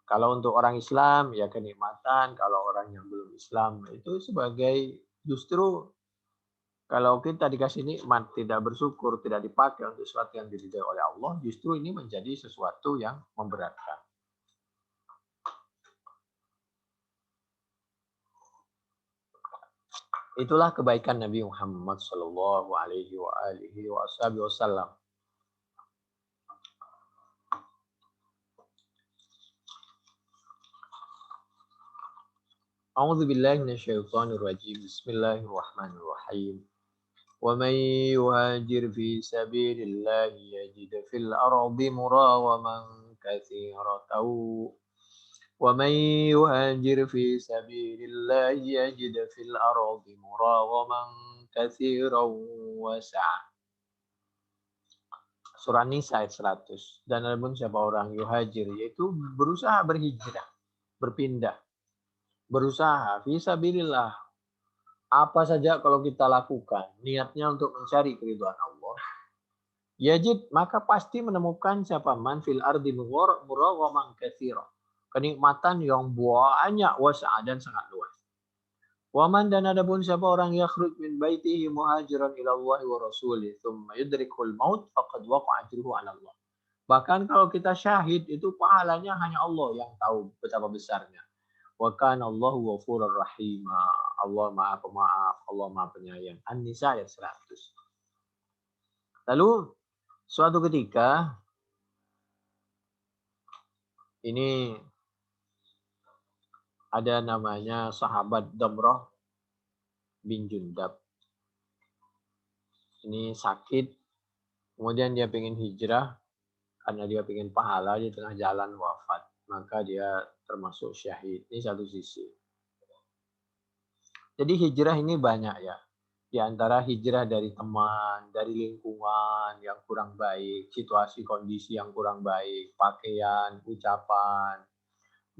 Kalau untuk orang Islam ya kenikmatan, kalau orang yang belum Islam itu sebagai justru kalau kita dikasih nikmat tidak bersyukur, tidak dipakai untuk sesuatu yang diridhai oleh Allah, justru ini menjadi sesuatu yang memberatkan. Itulah kebaikan Nabi Muhammad Shallallahu Alaihi Wasallam. A'udzu billahi minasyaitonir rajim. Bismillahirrahmanirrahim. Wa man yuhajir fi sabilillah yajid fil ardi murawaman katsiratan ومن يهاجر في سبيل الله يجد في الأرض مراغما كثيرا وسعا. Surah Nisa ayat 100. Dan adapun siapa orang yuhajir, yaitu berusaha berhijrah, berpindah, berusaha fi sabilillah. Apa saja kalau kita lakukan, niatnya untuk mencari keridhaan Allah, yajid, maka pasti menemukan siapa man fil ardi muraghaman katsira. Kenikmatan yang banyak, wasa' dan sangat luas. Waman, dan adapun siapa orang yakhruj min baitihi muhajiran ila Allah wa rasulih thumma yudrikul maut faqad waqa'a ajruhu 'ala Allah. Bahkan kalau kita syahid itu pahalanya hanya Allah yang tahu betapa besarnya. Wa kana Allahu ghafurur rahim. Allah Maha Pemaaf, Allah Maha Penyayang. An-Nisa ayat 100. Lalu suatu ketika ini ada namanya sahabat Damrah bin Jundab. Ini sakit, kemudian dia pengen hijrah karena dia pengen pahala, di tengah jalan wafat. Maka dia termasuk syahid. Ini satu sisi. Jadi hijrah ini banyak ya. Di antara hijrah dari teman, dari lingkungan yang kurang baik, situasi kondisi yang kurang baik, pakaian, ucapan,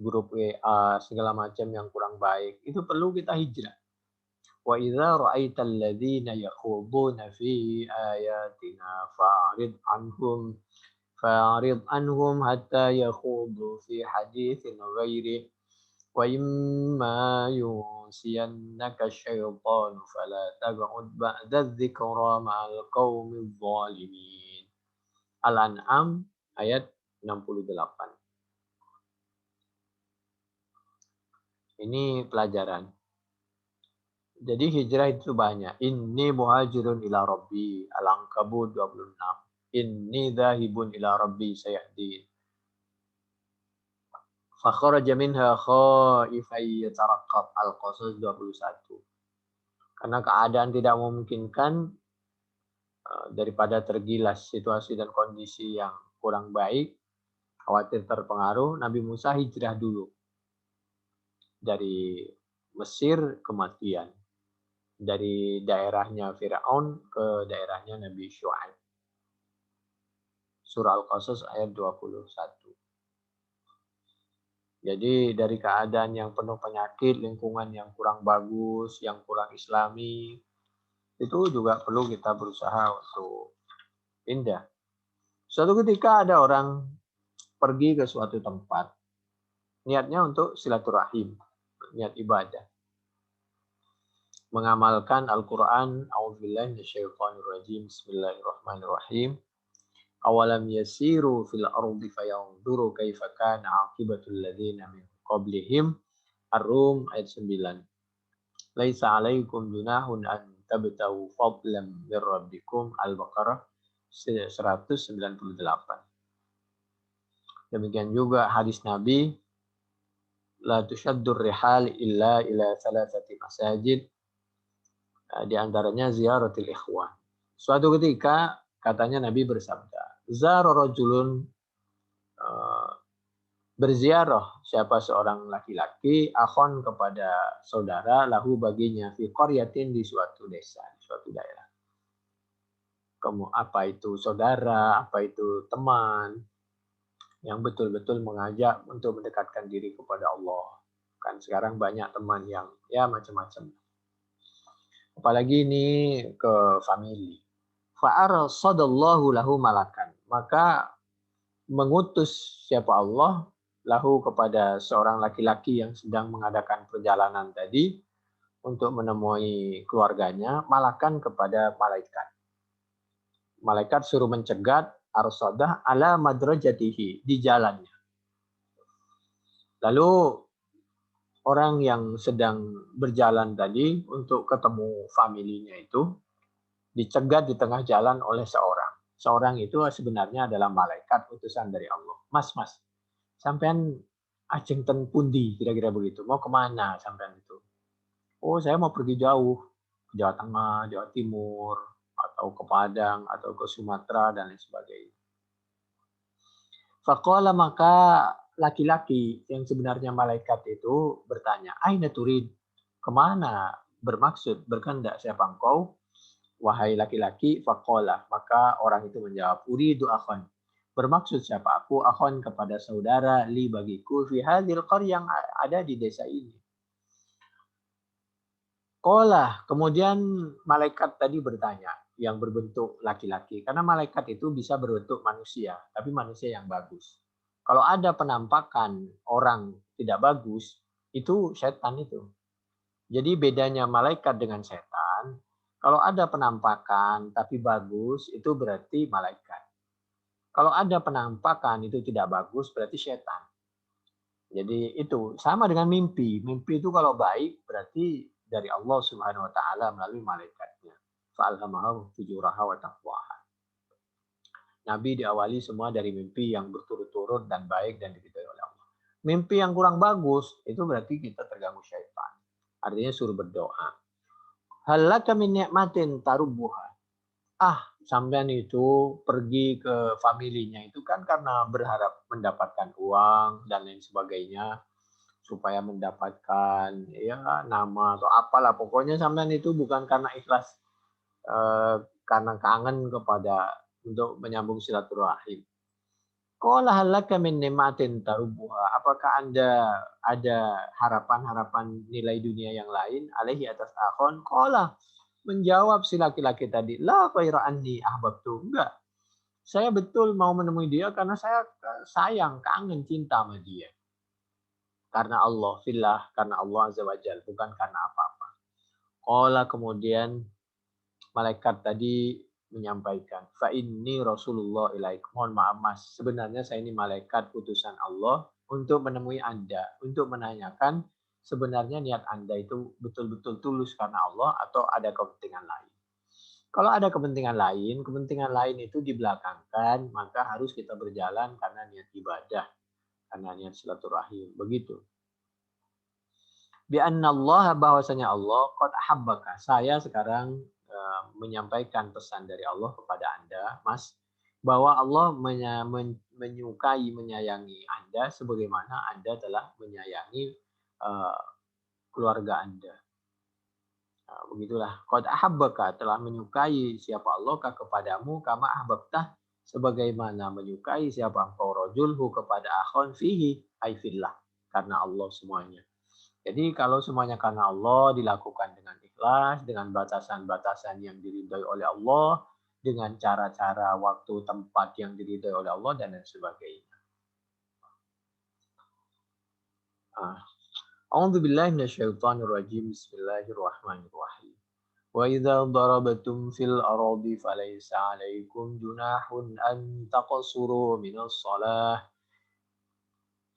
grup WA, segala macam yang kurang baik. Itu perlu kita hijrah. Wa idza ra'aital ladzina yakhuduna fi ayatina fa'rid anhum hatta yakhudu fi haditsin ghairihi wa imma yunsiyannaka syaitan fala taq'ud ba'da dzikra ma'al qaumidz zalimin. Al-An'am ayat 68. Ini pelajaran. Jadi hijrah itu banyak. Inni muhajirun ila rabbi. Al-Ankabut 26. Inni dhahibun ila rabbi sayahdin. Fakharaja minha khaifan yataraqqab. Al-Qasas 21. Karena keadaan tidak memungkinkan, daripada tergilas situasi dan kondisi yang kurang baik, khawatir terpengaruh, Nabi Musa hijrah dulu dari Mesir ke Madian, dari daerahnya Fir'aun ke daerahnya Nabi Syu'aib. Surah Al-Qasas ayat 21. Jadi dari keadaan yang penuh penyakit, lingkungan yang kurang bagus, yang kurang islami, itu juga perlu kita berusaha untuk pindah. Suatu ketika ada orang pergi ke suatu tempat, niatnya untuk silaturahim, niat ibadah. Mengamalkan Al-Quran, a'udzubillahi minasyaitonir rajim, bismillahirrahmanirrahim. Awalam yasiru fil ardi fayanzuru kaifa kana 'aqibatul ladzina min qablihim. Ar-Rum ayat 9. Laisa 'alaikum junahun an tabtagu fadlan mir rabbikum. Al-Baqarah 198. Demikian juga hadis Nabi, la tushaddur rihal illa ila salasati masajid, di antaranya ziyaratil ikhwan. Suatu ketika katanya Nabi bersabda, zara rajulun, berziarah siapa seorang laki-laki, akhon kepada saudara, lahu baginya, fi qaryatin, di suatu desa, di suatu daerah. Kamu apa itu saudara, apa itu teman yang betul-betul mengajak untuk mendekatkan diri kepada Allah. Kan sekarang banyak teman yang ya macam-macam. Apalagi ini ke family. Fa'arsadallahu lahu malakan. Maka mengutus siapa Allah lahu kepada seorang laki-laki yang sedang mengadakan perjalanan tadi untuk menemui keluarganya, malakan kepada malaikat. Malaikat suruh mencegat arsadah ala madrajatihi, di jalannya. Lalu orang yang sedang berjalan tadi untuk ketemu familinya itu dicegat di tengah jalan oleh seorang. Seorang itu sebenarnya adalah malaikat utusan dari Allah. Mas, sampean Ajeng ten pundi, kira-kira begitu. Mau kemana sampean itu? Oh, saya mau pergi jauh, ke Jawa Tengah, Jawa Timur, atau ke Padang, atau ke Sumatera, dan lain sebagainya. Faqala, maka laki-laki yang sebenarnya malaikat itu bertanya, Aina turid? Kemana bermaksud, berkehendak siapa engkau? Wahai laki-laki, faqala, maka orang itu menjawab, uridu akhon. Bermaksud siapa aku? Akhon kepada saudara, li bagiku, fi hadhil qaryah yang ada di desa ini. Qala, kemudian malaikat tadi bertanya, yang berbentuk laki-laki. Karena malaikat itu bisa berbentuk manusia, tapi manusia yang bagus. Kalau ada penampakan orang tidak bagus, itu setan itu. Jadi bedanya malaikat dengan setan, kalau ada penampakan tapi bagus, itu berarti malaikat. Kalau ada penampakan itu tidak bagus, berarti setan. Jadi itu sama dengan mimpi. Mimpi itu kalau baik berarti dari Allah Subhanahu wa taala melalui malaikatnya. Fa'alhamahu fujuraha wa taqwaha. Nabi diawali semua dari mimpi yang berturut-turut dan baik dan diridhoi oleh Allah. Mimpi yang kurang bagus itu berarti kita terganggu syaitan. Artinya suruh berdoa. Halaka min ni'matin tarubbuha. Sampean itu pergi ke familinya itu kan karena berharap mendapatkan uang dan lain sebagainya supaya mendapatkan ya nama atau apalah, pokoknya sampean itu bukan karena ikhlas, karena kangen kepada untuk menyambung silaturahim. Qala hal laka min ni'matin tarubbuha. Apakah Anda ada harapan-harapan nilai dunia yang lain alaihi atas akhon? Qala, menjawab si laki-laki tadi, la ghaira anni ahbabtu. Enggak. Saya betul mau menemui dia karena saya sayang, kangen, cinta sama dia. Karena Allah, fillah, karena Allah Azza wa Jalla, bukan karena apa-apa. Qala, kemudian malaikat tadi menyampaikan, fa inni Rasulullah ilaik. Mohon maaf Mas, sebenarnya saya ini malaikat utusan Allah untuk menemui Anda, untuk menanyakan sebenarnya niat Anda itu betul-betul tulus karena Allah atau ada kepentingan lain. Kalau ada kepentingan lain itu dibelakangkan, maka harus kita berjalan karena niat ibadah, karena niat silaturahim. Begitu. Bi Allah, bahwasanya Allah qad ahabbaka. Saya sekarang menyampaikan pesan dari Allah kepada Anda, Mas, bahwa Allah menyukai, menyayangi Anda sebagaimana Anda telah menyayangi uh, keluarga Anda. Nah, begitulah. Qad ahabbaka, telah menyukai siapa Allah kepadamu, kama ahbabtah, sebagaimana menyukai siapa engkau rajulhu kepada akhon fihi ay fillah, karena Allah semuanya. Jadi kalau semuanya karena Allah dilakukan dengan ikhlas, dengan batasan-batasan yang diridhoi oleh Allah, dengan cara-cara waktu tempat yang diridhoi oleh Allah dan lain sebagainya. A'udzu billahi minasyaitonir rajim. Bismillahirrahmanirrahim. Wa idza darabtum fil ardi falaysa 'alaikum junahun an taqsuru minas shalah.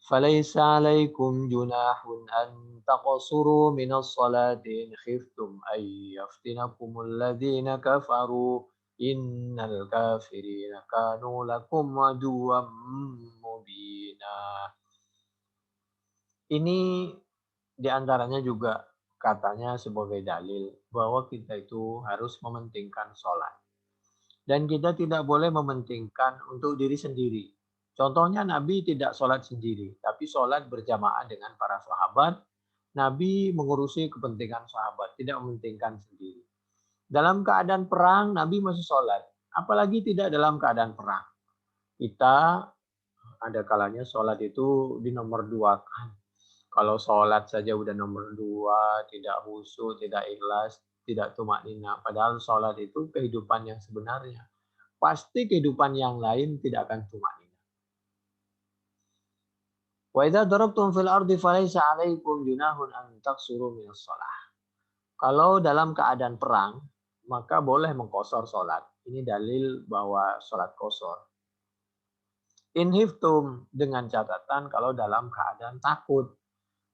فليس عليكم جناح أن تقصروا من الصلاة إن خفتم أن يفتنكم الذين كفروا إن الكافرين كانوا لكم عدوا مبينا. Ini diantaranya juga katanya sebagai dalil bahwa kita itu harus mementingkan sholat. Dan kita tidak boleh mementingkan untuk diri sendiri. Contohnya Nabi tidak sholat sendiri, tapi sholat berjamaah dengan para sahabat. Nabi mengurusi kepentingan sahabat, tidak mementingkan sendiri. Dalam keadaan perang, Nabi masih sholat. Apalagi tidak dalam keadaan perang. Kita ada kalanya sholat itu di nomor dua kan. Kalau sholat saja udah nomor dua, tidak khusyuk, tidak ikhlas, tidak tumaknina. Padahal sholat itu kehidupan yang sebenarnya. Pasti kehidupan yang lain tidak akan tumaknina. Wa idza darabtum fil ardi falaysa 'alaikum junahun an taqsuru minas shalah. Kalau dalam keadaan perang, maka boleh mengkosor sholat. Ini dalil bahwa sholat kosor. In hiftum, dengan catatan kalau dalam keadaan takut.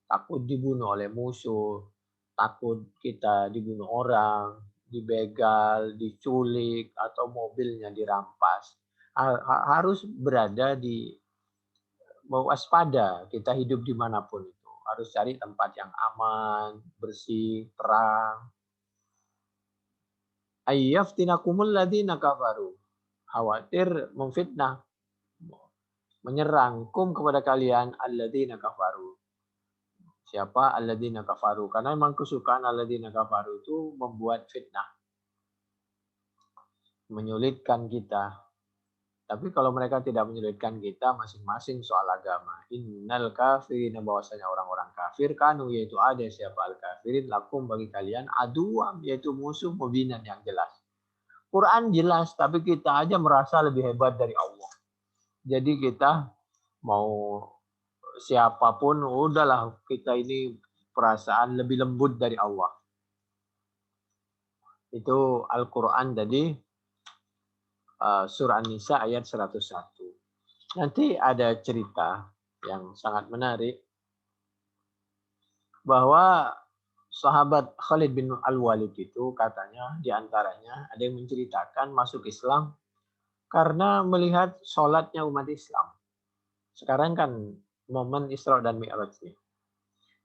Takut dibunuh oleh musuh, takut kita dibunuh orang, dibegal, diculik, atau mobilnya dirampas. Harus berada di waspada, kita hidup dimanapun itu. Harus cari tempat yang aman, bersih, terang. Ayyaftinakumul ladzina kafaru. Khawatir memfitnah, menyerang kepada kalian alladzina kafaru. Siapa alladzina kafaru? Karena memang kesukaan alladzina kafaru itu membuat fitnah, menyulitkan kita. Tapi kalau mereka tidak menyulitkan kita masing-masing soal agama. Innal kafirin, bahwasanya orang-orang kafir kanu, yaitu ada siapa al kafirin, lakum bagi kalian, aduam, yaitu musuh mubinan yang jelas. Quran jelas, tapi kita aja merasa lebih hebat dari Allah. Jadi kita mau siapapun, udahlah kita ini perasaan lebih lembut dari Allah. Itu Al-Quran tadi, surah An-Nisa ayat 101. Nanti ada cerita yang sangat menarik bahwa sahabat Khalid bin Al-Walid itu katanya diantaranya ada yang menceritakan masuk Islam karena melihat sholatnya umat Islam. Sekarang kan momen Isra dan Mi'raj nih.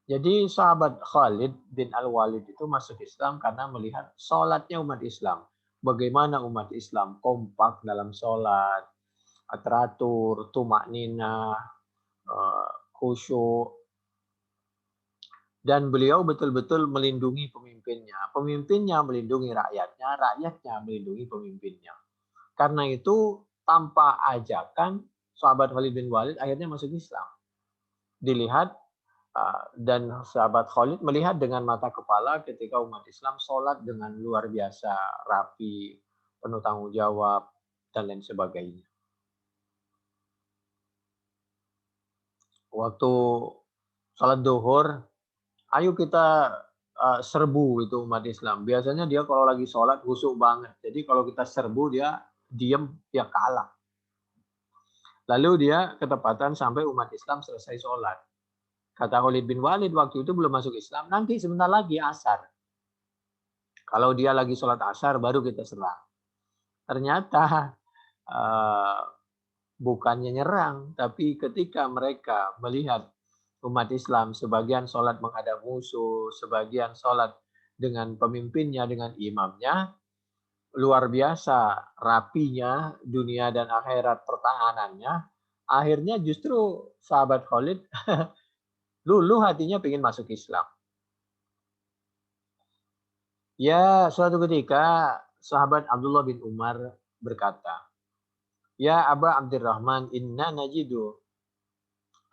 Jadi sahabat Khalid bin Al-Walid itu masuk Islam karena melihat sholatnya umat Islam. Bagaimana umat Islam kompak dalam sholat, teratur, tumak nina, khusyuk. Dan beliau betul-betul melindungi pemimpinnya. Pemimpinnya melindungi rakyatnya, rakyatnya melindungi pemimpinnya. Karena itu tanpa ajakan, sahabat Khalid bin Walid akhirnya masuk Islam. Dilihat dan sahabat Khalid melihat dengan mata kepala ketika umat Islam sholat dengan luar biasa, rapi, penuh tanggung jawab, dan lain sebagainya. Waktu sholat duhur, ayo kita serbu itu umat Islam. Biasanya dia kalau lagi sholat khusyuk banget. Jadi kalau kita serbu dia diem, dia kalah. Lalu dia ketepatan sampai umat Islam selesai sholat. Kata Khalid bin Walid waktu itu belum masuk Islam, nanti sebentar lagi asar. Kalau dia lagi sholat asar baru kita serang. Ternyata bukannya nyerang, tapi ketika mereka melihat umat Islam sebagian sholat menghadap musuh, sebagian sholat dengan pemimpinnya, dengan imamnya, luar biasa rapinya dunia dan akhirat pertahanannya, akhirnya justru sahabat Khalid luluh hatinya pengen masuk Islam. Ya, suatu ketika sahabat Abdullah bin Umar berkata, "Ya Aba Abdurrahman, inna najidu."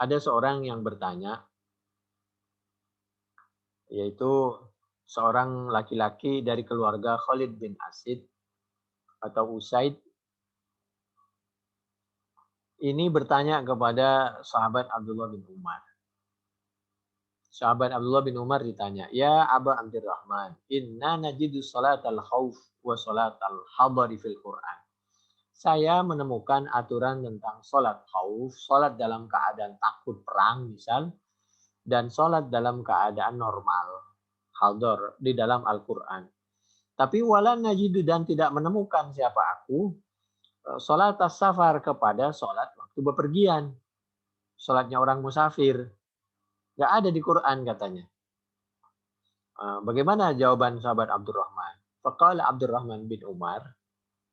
Ada seorang yang bertanya, yaitu seorang laki-laki dari keluarga Khalid bin Asid atau Usaid. Ini bertanya kepada sahabat Abdullah bin Umar. Sahabat Abdullah bin Umar ditanya, "Ya Aba Abdurrahman, inna najidu salatal khauf wa salatal hadari fil Qur'an." Saya menemukan aturan tentang sholat khauf, sholat dalam keadaan takut perang misal, dan sholat dalam keadaan normal, hadar, di dalam Al-Quran. Tapi wala najidu, dan tidak menemukan siapa aku, sholat as-safar kepada sholat waktu bepergian. Sholatnya orang musafir. Gak ada di Quran katanya. Bagaimana jawaban sahabat Abdurrahman? Faqala Abdurrahman bin Umar,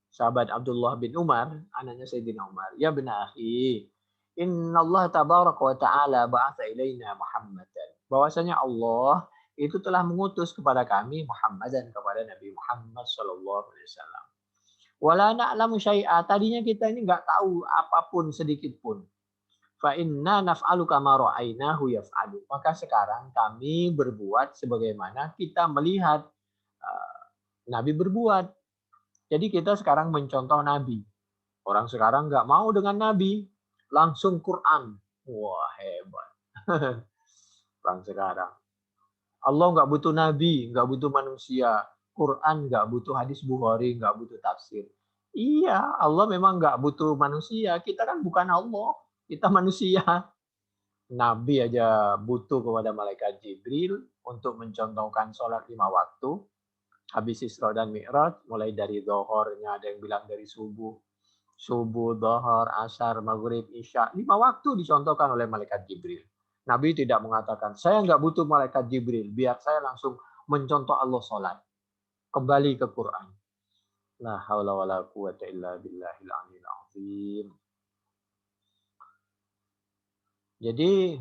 sahabat Abdullah bin Umar, anaknya Sayyidina Umar, "Ya bena akhi, inna Allah tabaraka wa ta'ala ba'atha ilaina Muhammadan." Bahwasanya Allah itu telah mengutus kepada kami Muhammadan, kepada Nabi Muhammad sallallahu alaihi wasallam. Wala na'lamu syai'a, tadinya kita ini enggak tahu apapun sedikit pun. Fa inna naf'alu kama ra'ainahu yaf'alu. Maka sekarang kami berbuat sebagaimana kita melihat Nabi berbuat. Jadi kita sekarang mencontoh Nabi. Orang sekarang nggak mau dengan Nabi, langsung Quran. Wah, hebat. Orang sekarang. Allah nggak butuh Nabi, nggak butuh manusia. Quran nggak butuh hadis Bukhari, nggak butuh tafsir. Iya, Allah memang nggak butuh manusia. Kita kan bukan Allah, kita manusia. Nabi aja butuh kepada malaikat Jibril untuk mencontohkan sholat 5 waktu. Habis Isra dan Mi'raj, mulai dari Zohornya, ada yang bilang dari subuh, Subuh, dhuhur, asar, maghrib, isya. 5 waktu dicontohkan oleh malaikat Jibril. Nabi tidak mengatakan, saya nggak butuh malaikat Jibril, biar saya langsung mencontoh Allah sholat. Kembali ke Quran. La haula wa la quwata illa billahil aliyil azim. Jadi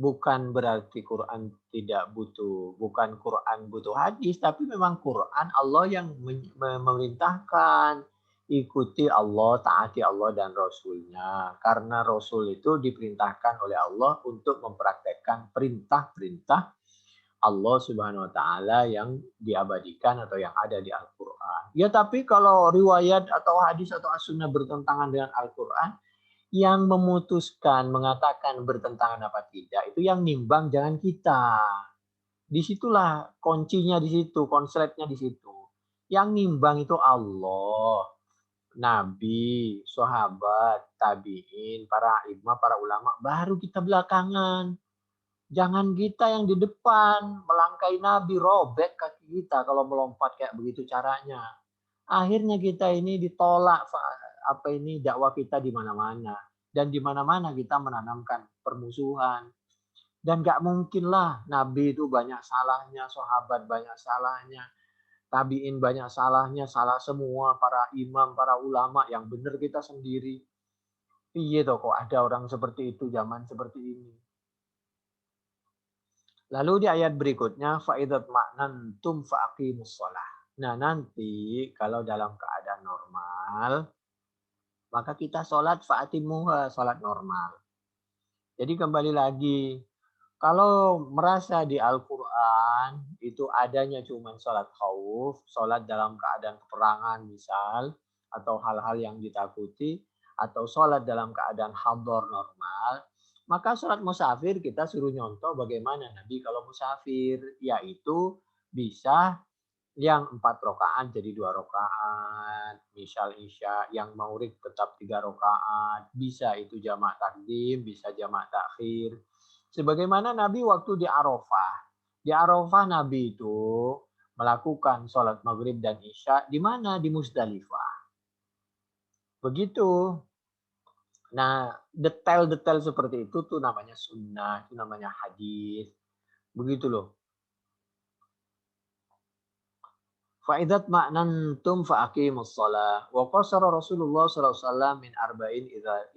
bukan berarti Quran tidak butuh, bukan Quran butuh hadis, tapi memang Quran Allah yang memerintahkan. Ikuti Allah, taati Allah dan Rasulnya. Karena Rasul itu diperintahkan oleh Allah untuk mempraktekkan perintah-perintah Allah Subhanahu wa taala yang diabadikan atau yang ada di Al-Qur'an. Ya tapi kalau riwayat atau hadis atau as-sunnah bertentangan dengan Al-Qur'an, yang memutuskan mengatakan bertentangan apa tidak itu yang nimbang jangan kita. Disitulah kuncinya, di situ konsletnya, di situ. Yang nimbang itu Allah, Nabi, sahabat, tabiin, para imam, para ulama, baru kita belakangan. Jangan kita yang di depan melangkai Nabi, robek kaki kita kalau melompat kayak begitu caranya. Akhirnya kita ini ditolak dakwah kita di mana-mana, dan di mana-mana kita menanamkan permusuhan. Dan nggak mungkin lah Nabi itu banyak salahnya, sahabat banyak salahnya, tabiin banyak salahnya, salah semua para imam, para ulama, yang benar kita sendiri. Iya toh kok ada orang seperti itu zaman seperti ini. Lalu di ayat berikutnya faidat ma'nantum faqimus shalah. Nah, nanti kalau dalam keadaan normal maka kita sholat fa'atimuha, sholat normal. Jadi kembali lagi, kalau merasa di Al-Quran itu adanya cuma sholat khauf, sholat dalam keadaan peperangan misal, atau hal-hal yang ditakuti, atau sholat dalam keadaan hadar normal, maka sholat musafir kita suruh nyontoh bagaimana Nabi kalau musafir, yaitu bisa yang 4 rakaat jadi 2 rakaat, misal isya, yang maghrib tetap 3 rakaat, bisa itu jamak takdim, bisa jamak takhir. Sebagaimana Nabi waktu di Arafah. Di Arafah Nabi itu melakukan sholat maghrib dan isya di mana? Di Musdalifah. Begitu. Nah, detail-detail seperti itu tuh namanya sunnah, itu namanya hadis. Begitu loh. Fa'idat ma'nantum fa'aqimus shalah. Wa qasara Rasulullah sallallahu alaihi wasallam min arba'in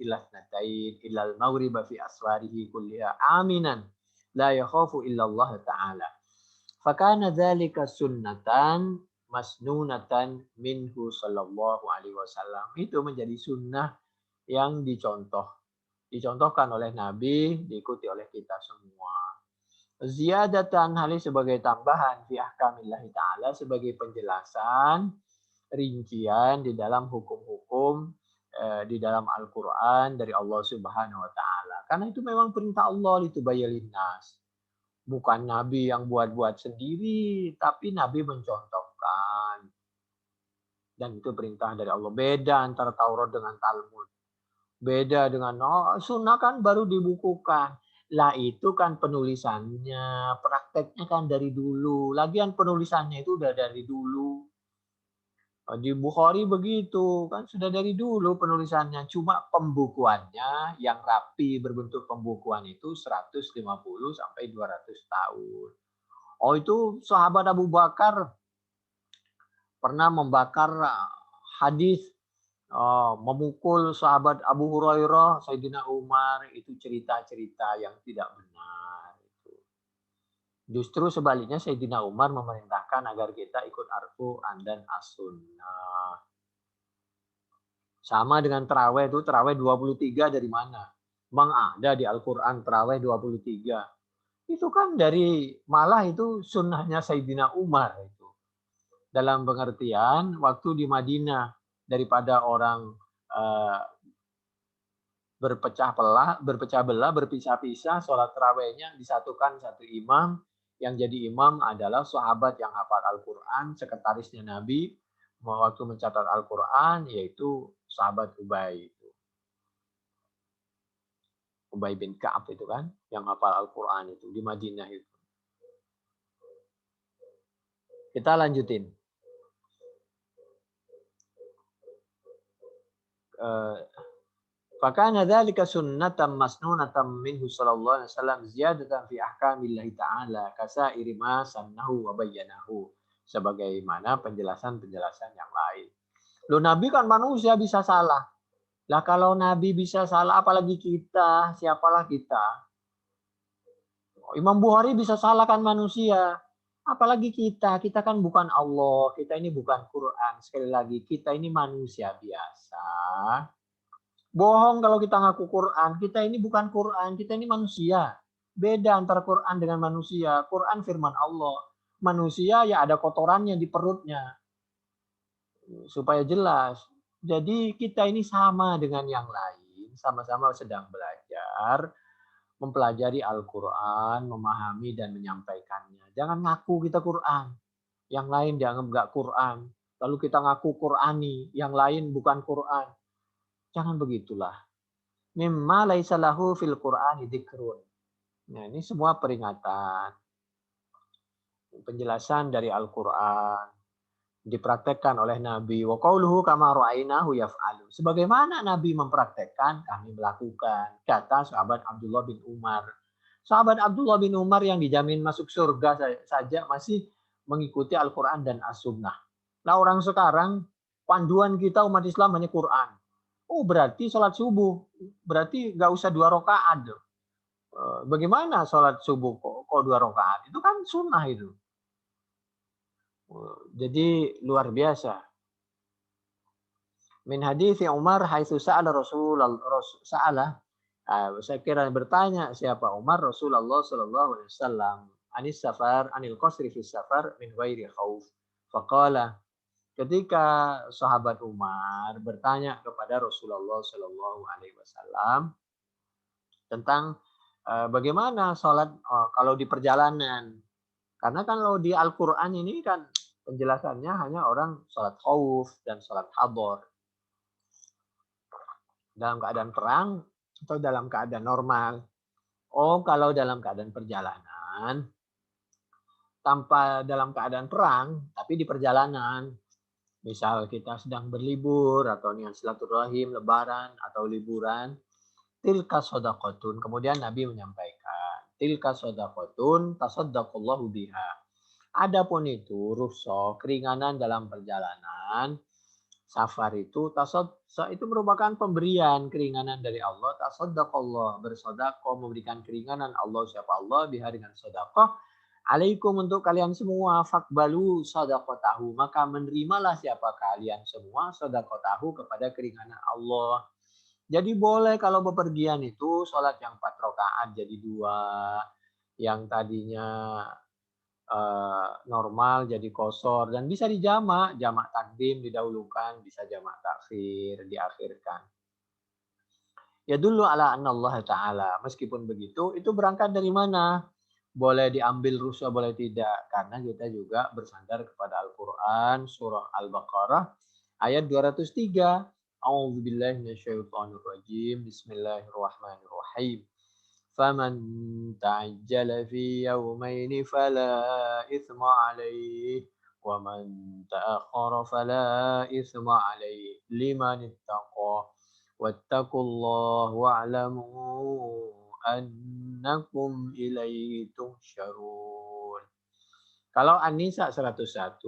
ila tsnatain illa al-maghriba fi asfarihi kulliha aminan la yakhafu illa Allah ta'ala. Fakana dzalika sunnatan masnunatan minhu sallallahu alaihi wasallam. Itu menjadi sunnah yang dicontohkan oleh Nabi, diikuti oleh kita semua. Ziyadatan hal sebagai tambahan fi ahkamillahi ta'ala, sebagai penjelasan rincian di dalam hukum-hukum di dalam Al-Quran dari Allah Subhanahu wa Ta'ala. Karena itu memang perintah Allah itu bayalin nas. Bukan Nabi yang buat-buat sendiri, tapi Nabi mencontohkan. Dan itu perintah dari Allah. Beda antara Taurat dengan Talmud. Beda dengan sunnah kan baru dibukukan. Lah itu kan penulisannya, prakteknya kan dari dulu. Lagian penulisannya itu udah dari dulu. Di Bukhari begitu, kan sudah dari dulu penulisannya. Cuma pembukuannya yang rapi berbentuk pembukuan itu 150 sampai 200 tahun. Oh itu sahabat Abu Bakar pernah membakar hadis, memukul sahabat Abu Hurairah, Sayyidina Umar, itu cerita-cerita yang tidak benar. Justru sebaliknya Sayyidina Umar memerintahkan agar kita ikut Al-Quran dan As-Sunnah. Sama dengan terawih itu, terawih 23 dari mana? Memang ada di Al-Quran terawih 23. Itu kan dari, malah itu sunnahnya Sayyidina Umar itu. Dalam pengertian waktu di Madinah, daripada orang berpecah belah, berpisah-pisah, sholat terawihnya disatukan satu imam. Yang jadi imam adalah sahabat yang hafal Al-Quran, sekretarisnya Nabi, waktu mencatat Al-Quran, yaitu sahabat Ubay. Ubay bin Ka'ab itu kan, yang hafal Al-Quran itu, di Madinah itu. Kita lanjutin. fakana dzalika sunnatan masnunatan minhu sallallahu alaihi wasallam ziyadatan fi ahkamillahi ta'ala kasairi ma sannahu wa bayyanahu. Sebagaimana penjelasan-penjelasan yang lain. Loh, Nabi kan manusia bisa salah. Lah kalau Nabi bisa salah, apalagi kita? Siapalah kita? Imam Bukhari bisa salah kan manusia. Apalagi kita? Kita kan bukan Allah. Kita ini bukan Quran. Sekali lagi, kita ini manusia biasa. Bohong kalau kita ngaku Quran. Kita ini bukan Quran. Kita ini manusia. Beda antara Quran dengan manusia. Quran firman Allah. Manusia ya ada kotorannya di perutnya. Supaya jelas. Jadi kita ini sama dengan yang lain, sama-sama sedang belajar, mempelajari Al-Quran, memahami dan menyampaikannya. Jangan ngaku kita Quran, yang lain dianggap nggak Quran. Lalu kita ngaku Qurani, yang lain bukan Quran. Jangan begitulah. Mimma laisa lahu fil Qur'ani dzikrun. Nah, ini semua peringatan. Penjelasan dari Al-Quran. Dipraktekkan oleh Nabi. Wa qauluhu kama ra'ainahu yaf'alu. Sebagaimana Nabi mempraktekkan, kami melakukan. Kata sahabat Abdullah bin Umar. Sahabat Abdullah bin Umar yang dijamin masuk surga saja masih mengikuti Al-Quran dan As-Sunnah. Nah, orang sekarang panduan kita umat Islam hanya Quran. Oh, berarti sholat subuh. Berarti nggak usah 2 rakaat. Bagaimana sholat subuh kok 2 rakaat? Itu kan sunnah itu. Jadi luar biasa. Min hadits Umar haitsu sa'ala Rasulullah saya kira bertanya siapa Umar Rasulullah sallallahu alaihi wasallam anis safar anil qasri fi safar min ghairi khauf. Faqala, ketika sahabat Umar bertanya kepada Rasulullah sallallahu alaihi wasallam tentang bagaimana sholat kalau di perjalanan. Karena kalau di Al-Quran ini kan penjelasannya hanya orang sholat khauf dan sholat hadar. Dalam keadaan perang atau dalam keadaan normal. Oh, kalau dalam keadaan perjalanan, tanpa dalam keadaan perang, tapi di perjalanan. Misal kita sedang berlibur atau niat silaturahim, lebaran atau liburan. Tilka shadaqatun. Kemudian Nabi menyampaikan. Tilka shadaqatun tasaddaqallahu biha. Adapun itu rukhsah, keringanan dalam perjalanan, safar itu itu merupakan pemberian keringanan dari Allah. Tasaddaqallah, bersedekah, memberikan keringanan Allah siapa Allah biha dengan sedekah. Alaikum untuk kalian semua, faqbalu shadaqatahu, maka menerimalah siapa kalian semua shadaqatahu kepada keringanan Allah. Jadi boleh kalau bepergian itu sholat yang 4 rakaat jadi 2, yang tadinya normal jadi qashar dan bisa dijamak, jamak takdim didahulukan, bisa jamak takhir diakhirkan. Ya dulu ala anna Allah Ta'ala. Meskipun begitu, itu berangkat dari mana? Boleh diambil rukhsah, boleh tidak. Karena kita juga bersandar kepada Al-Quran, surah Al-Baqarah, ayat 203. A'udzubillahi minasyaitonirrajim. Bismillahirrahmanirrahim. Faman ta'ajjala fi yawmaini fala itsma 'alaihi wa man ta'akhkhara fala itsma 'alaihi liman ittaqa wattaqullaha wa'lamu annakum ilaihi tuhsyarun. Kalau An-Nisa 101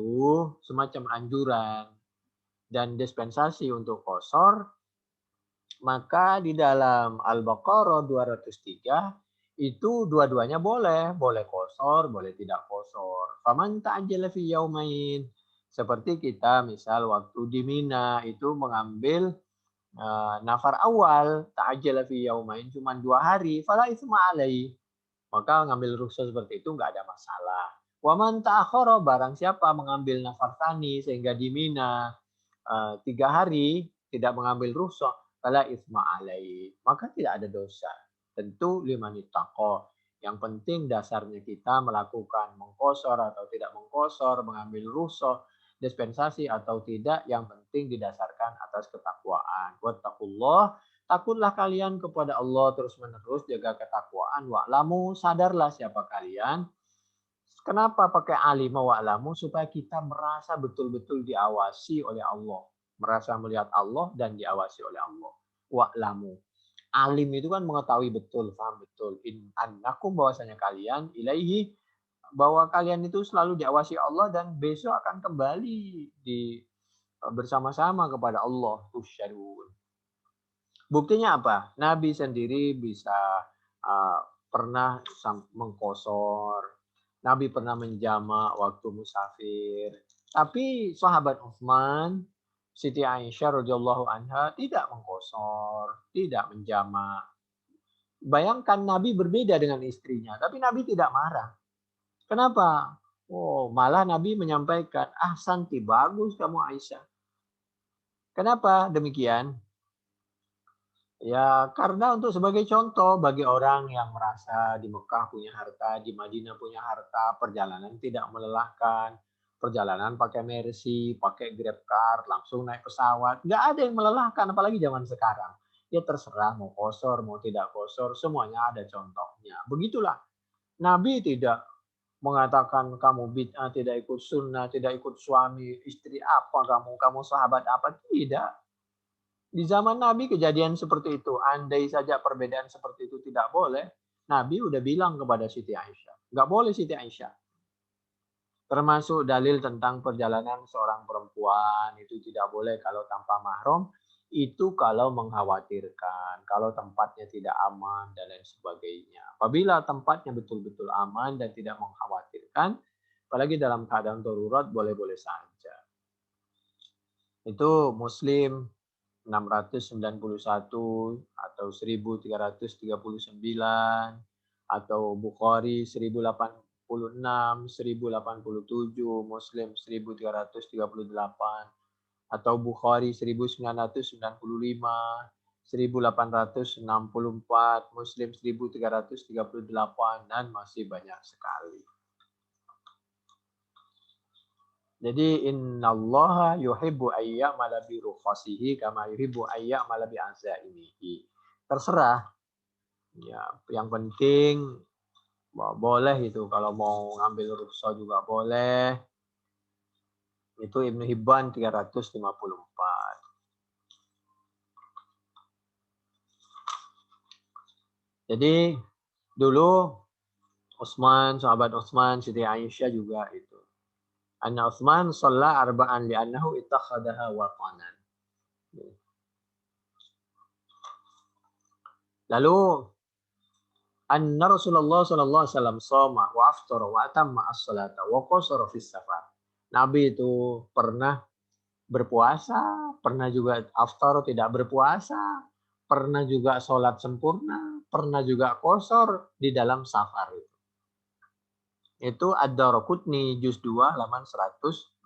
semacam anjuran dan dispensasi untuk qashar, maka di dalam Al-Baqarah 203 itu dua-duanya boleh qashar, boleh tidak qashar. Faman ta'ajjala fi yaumain, seperti kita misal waktu di Mina itu mengambil nafar awal, ta'ajjala fi yaumain cuma 2 hari, fala itsma alaihi, maka ngambil rukhsah seperti itu enggak ada masalah. Wa man ta'akhkhara, barang siapa mengambil nafar tsani sehingga di Mina 3 hari tidak mengambil rukhsah, fala itsma alaihi, maka tidak ada dosa. Tentu liman ittaqa. Yang penting dasarnya kita melakukan mengqashar atau tidak mengqashar, mengambil rukhsah, dispensasi atau tidak, yang penting didasarkan atas ketakwaan. Wattaqullah, takutlah kalian kepada Allah terus-menerus, jaga ketakwaan. Wa'lamu, sadarlah siapa kalian. Kenapa pakai alima wa'lamu? Supaya kita merasa betul-betul diawasi oleh Allah. merasa melihat Allah dan diawasi oleh Allah. Wa'lamu. Alim itu kan mengetahui betul, paham betul. In annakum, bahwasanya kalian ilaihi, bahwa kalian itu selalu diawasi Allah dan besok akan kembali bersama-sama kepada Allah. Tusyarun. Buktinya apa? Nabi sendiri bisa pernah mengkosor. Nabi pernah menjamak waktu musafir. Tapi sahabat Utsman, Siti Aisyah radhiyallahu anha tidak mengkosor, tidak menjamak. Bayangkan Nabi berbeda dengan istrinya, tapi Nabi tidak marah. Kenapa? Oh, malah Nabi menyampaikan, ahsanti, bagus kamu Aisyah. Kenapa demikian? Ya, karena untuk sebagai contoh bagi orang yang merasa di Mekah punya harta, di Madinah punya harta, perjalanan tidak melelahkan, perjalanan pakai Mercy, pakai GrabCar, langsung naik pesawat, nggak ada yang melelahkan, apalagi zaman sekarang. Ya terserah mau kosor, mau tidak kosor, semuanya ada contohnya. Begitulah. Nabi tidak mengatakan kamu bid'ah, tidak ikut sunnah, tidak ikut suami, istri apa kamu sahabat apa, tidak. Di zaman Nabi kejadian seperti itu. Andai saja perbedaan seperti itu tidak boleh, Nabi udah bilang kepada Siti Aisyah. Nggak boleh Siti Aisyah. Termasuk dalil tentang perjalanan seorang perempuan itu tidak boleh kalau tanpa mahram. Itu kalau mengkhawatirkan, kalau tempatnya tidak aman dan lain sebagainya. Apabila tempatnya betul-betul aman dan tidak mengkhawatirkan, apalagi dalam keadaan darurat, boleh-boleh saja. Itu Muslim 691 atau 1339 atau Bukhari 1086, 1087, Muslim 1338 atau Bukhari 1995, 1864, Muslim 1338 dan masih banyak sekali. Jadi innallaha yuhibbu ayya'mala bi rukhasihi kama yuhibbu ayya'mala bi azaimihi. Terserah. Ya, yang penting boleh itu kalau mau ngambil rukhsah juga boleh. Itu Ibnu Hibban 354. Jadi dulu Utsman, sahabat Utsman, Siti Aisyah juga itu. Anna Utsman shalla arba'an li'annahu ittakhadaha watanan. Lalu anna Rasulullah sallallahu alaihi wasallam shoma wa aftara wa atamma as-salata wa qasara fis safar. Nabi itu pernah berpuasa, pernah juga aftar tidak berpuasa, pernah juga sholat sempurna, pernah juga qasar di dalam safar itu. Itu Ad-Daraqutni juz 2 halaman 189.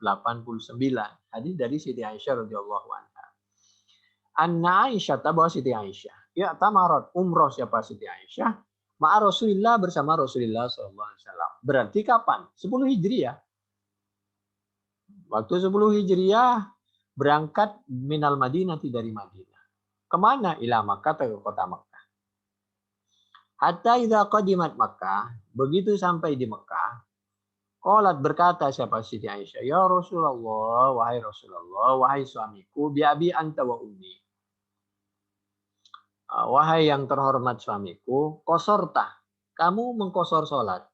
Hadis dari Siti Aisyah radhiyallahu anha. Anna Aisyah, bahwa Siti Aisyah, ya tamarat umroh siapa Siti Aisyah? Ma'a Rasulillah, bersama Rasulullah SAW. Berarti kapan? 10 Hijriah. Waktu 10 Hijriah berangkat minal Madinah, dari Madinah. Kemana? Ila Makkah, ke kota Makkah. Hatta idza qadimat Makkah, begitu sampai di Mekah, qalat, berkata siapa Siti Aisyah, ya Rasulullah, wahai Rasulullah, wahai suamiku, bi abi anta wa ummi. Wahai yang terhormat suamiku, qasorta, kamu mengkosor salat.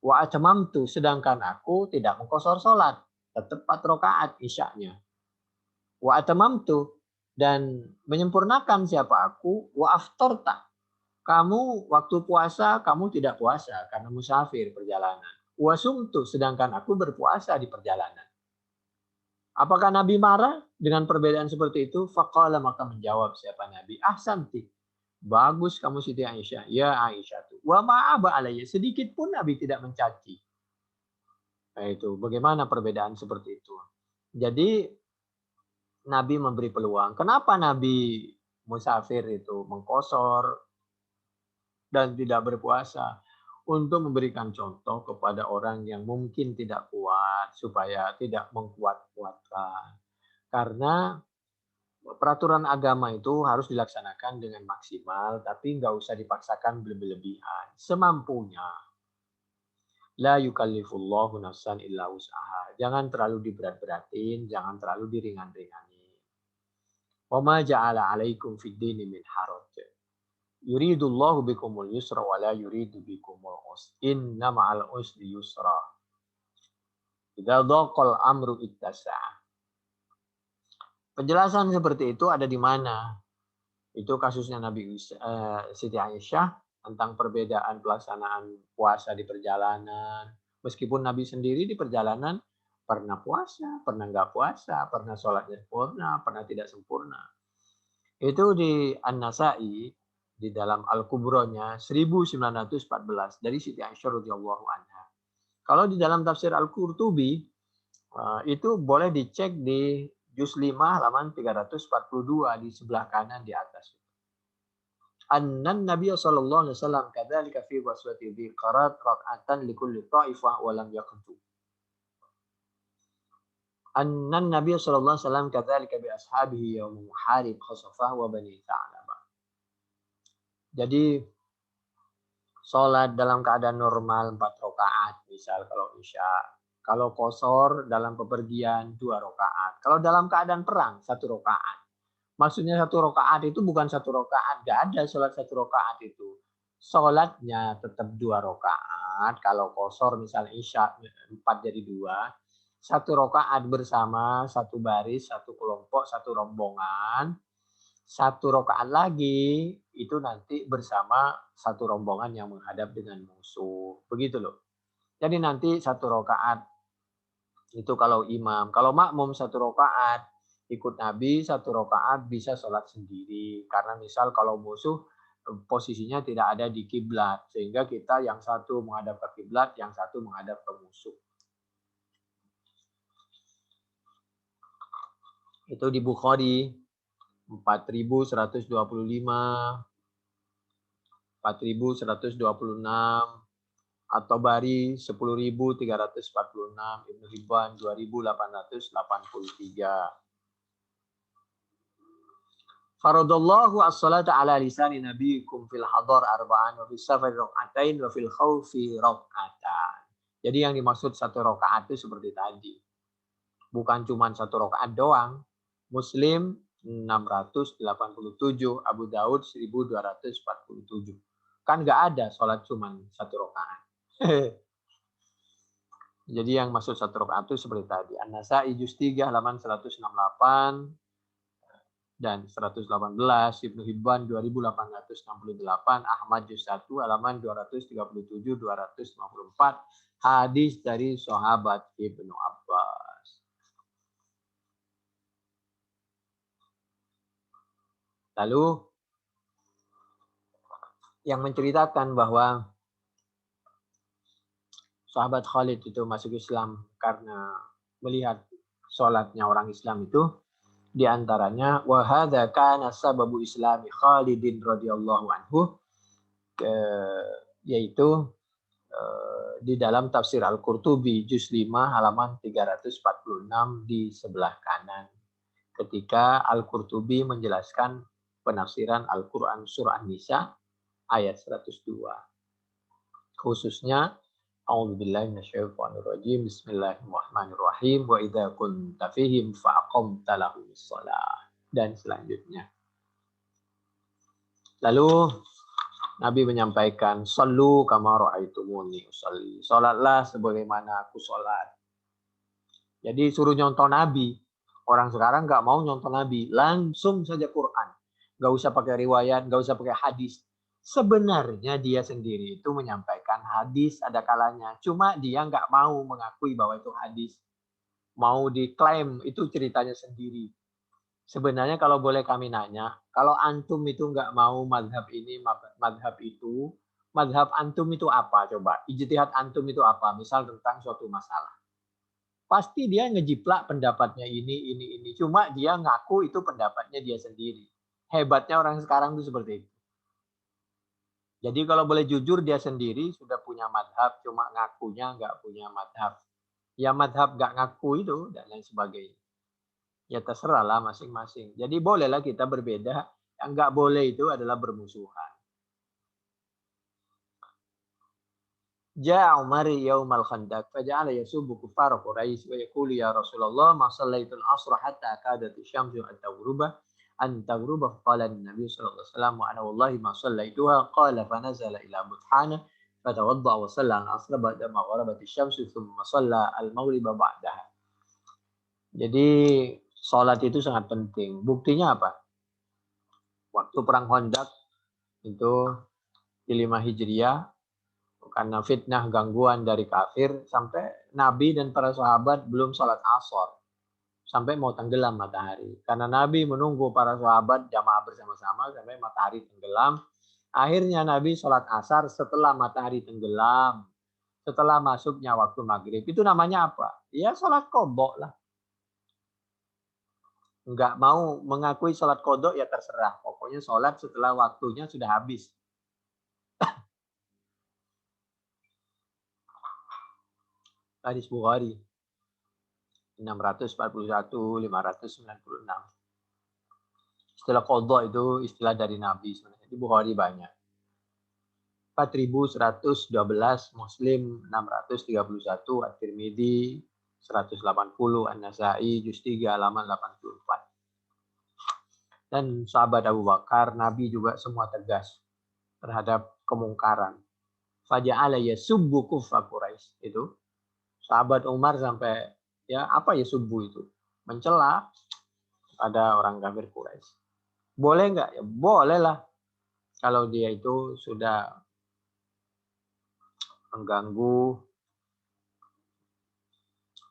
Wa atmamtu, sedangkan aku tidak mengkosor salat, tetap 4 rakaat isya'nya. Wa atmamtu, dan menyempurnakan siapa aku, wa aftarta, kamu waktu puasa kamu tidak puasa karena musafir perjalanan. Wa sumtu, sedangkan aku berpuasa di perjalanan. Apakah Nabi marah dengan perbedaan seperti itu? Faqala, maka menjawab siapa Nabi, ahsanti, bagus kamu Siti Aisyah. Ya Aisyah tuh. Wa ma'aba alayya, sedikit pun Nabi tidak mencaci. Nah itu, bagaimana perbedaan seperti itu? Jadi Nabi memberi peluang. Kenapa Nabi musafir itu mengkosor dan tidak berpuasa? Untuk memberikan contoh kepada orang yang mungkin tidak kuat, supaya tidak mengkuat-kuatkan. Karena peraturan agama itu harus dilaksanakan dengan maksimal, tapi nggak usah dipaksakan berlebihan. Semampunya. La yukallifullahu nafsan illa wus'aha. Jangan terlalu diberat-beratin, jangan terlalu diringan-ringanin. Wa ma ja'ala 'alaikum fid dini min haraj. Yuridullahu bikumul yusra wa la yuridu bikumul usra. Inna ma'al usri yusra. Idza dhaqal amru ittasa'a. Penjelasan seperti itu ada di mana? Itu kasusnya Siti Aisyah tentang perbedaan pelaksanaan puasa di perjalanan. Meskipun Nabi sendiri di perjalanan pernah puasa, pernah nggak puasa, pernah sholatnya sempurna, pernah tidak sempurna. Itu di An-Nasa'i di dalam Al-Kubronya 1914 dari Siti Aisyah radhiyallahu anha. Kalau di dalam tafsir Al-Qurtubi itu boleh dicek di juz 5 halaman 342 di sebelah kanan di atas. Annan Nabiy sallallahu alaihi wasallam kadzalika fi ghazwati Biqarat rak'atan likulli ta'ifah wa lam yaqtu. Annan Nabiy sallallahu alaihi wasallam kadzalika bi ashabihi yaum muharib khasafah wa bani Tha'labah. Jadi salat dalam keadaan normal 4 rakaat misal kalau Isya. Kalau qashar dalam bepergian 2 rakaat. Kalau dalam keadaan perang 1 rakaat. Maksudnya 1 rakaat itu bukan 1 rakaat, enggak ada salat 1 rakaat itu. Salatnya tetap 2 rakaat. Kalau qashar misalnya Isya 4 jadi 2. 1 rakaat bersama, 1 baris, 1 kelompok, 1 rombongan. 1 rakaat lagi itu nanti bersama 1 rombongan yang menghadap dengan musuh. Begitu loh. Jadi nanti 1 rakaat itu kalau imam. Kalau makmum 1 rakaat ikut Nabi, 1 rakaat bisa sholat sendiri. Karena misal kalau musuh posisinya tidak ada di kiblat, sehingga kita yang satu menghadap ke kiblat, yang satu menghadap ke musuh. Itu di Bukhari 4125, 4126, At-Tabari 10.346, Ibnu Hibban 2.883. Faradallahu as-salata ala lisani nabiyikum fil hadar arba'an wa fil safar rak'atain wa fil khawfi rak'atan. Jadi yang dimaksud 1 rakaat itu seperti tadi. Bukan cuma 1 rakaat doang. Muslim 687, Abu Daud 1247. Kan nggak ada sholat cuma 1 rakaat. Jadi yang maksud 1 rakaat itu seperti tadi. An-Nasa'i juz 3 halaman 168 dan 118, Ibnu Hibban 2868, Ahmad juz 1 halaman 237 254, hadis dari sahabat Ibnu Abbas. Lalu yang menceritakan bahwa sahabat Khalid itu masuk Islam karena melihat sholatnya orang Islam itu, diantaranya wa hadza kana sababu islami Khalidin radhiyallahu anhu, yaitu di dalam tafsir Al-Qurtubi juz 5 halaman 346 di sebelah kanan. Ketika Al-Qurtubi menjelaskan penafsiran Al-Qur'an surah An-Nisa ayat 102. Khususnya A'udzubillahi minasyaitonirrajim. Bismillahirrahmanirrahim. Wa idza kunta fihim faqamta lahumus shalah. Dan selanjutnya. Lalu Nabi menyampaikan, "Shallu kama ra'aitumuni usolli." Salatlah sebagaimana aku salat. Jadi suruh nyontoh Nabi. Orang sekarang nggak mau nyontoh Nabi, langsung saja Quran. Nggak usah pakai riwayat, nggak usah pakai hadis. Sebenarnya dia sendiri itu menyampaikan hadis ada kalanya. Cuma dia nggak mau mengakui bahwa itu hadis. Mau diklaim, itu ceritanya sendiri. Sebenarnya kalau boleh kami nanya, kalau antum itu nggak mau madhab ini, madhab itu, madhab antum itu apa coba? Ijtihad antum itu apa? Misal tentang suatu masalah. Pasti dia ngejiplak pendapatnya ini. Cuma dia ngaku itu pendapatnya dia sendiri. Hebatnya orang sekarang itu seperti itu. Jadi kalau boleh jujur dia sendiri sudah punya madhab, cuma ngakunya nggak punya madhab. Ya madhab nggak ngaku itu dan lain sebagainya. Ya terserahlah masing-masing. Jadi bolehlah kita berbeda. Yang nggak boleh itu adalah bermusuhan. Ja'a Umar yaumal khandaq faja'ala yasubbu kuffar Quraisy wa yaqulu ya Rasulullah ma sallaitul asra hatta kadat asy-syamsu an taghrubah an taghruba qala an-nabi sallallahu alaihi wasallam wa ana wallahi ma sallaituha qala fa nazala ila buthana fatawadda wa shalla al-'asr ba'da ma gharabat asy-syamsu thumma shalla al-maghriba ba'daha. Jadi salat itu sangat penting. Buktinya apa? Waktu perang Khandaq itu di 5 Hijriah karena fitnah gangguan dari kafir sampai Nabi dan para sahabat belum sholat asar sampai mau tenggelam matahari. Karena Nabi menunggu para sahabat jamaah bersama-sama sampai matahari tenggelam. Akhirnya Nabi sholat asar setelah matahari tenggelam. Setelah masuknya waktu maghrib. Itu namanya apa? Ya sholat qadha lah. Enggak mau mengakui sholat qadha ya terserah. Pokoknya sholat setelah waktunya sudah habis. Hadis Bukhari 641 596. Istilah qadha itu istilah dari Nabi sebenarnya. Di Bukhari banyak. 4112, Muslim 631, At-Tirmidzi 180, An-Nasa'i juz 3 halaman 84. Dan sahabat Abu Bakar, Nabi juga semua tegas terhadap kemungkaran. Faja'ala yasubbu kuffa Quraisy. Itu sahabat Umar sampai ya apa ya subuh itu? Mencela pada orang kafir Quraisy. Boleh nggak? Ya boleh lah. Kalau dia itu sudah mengganggu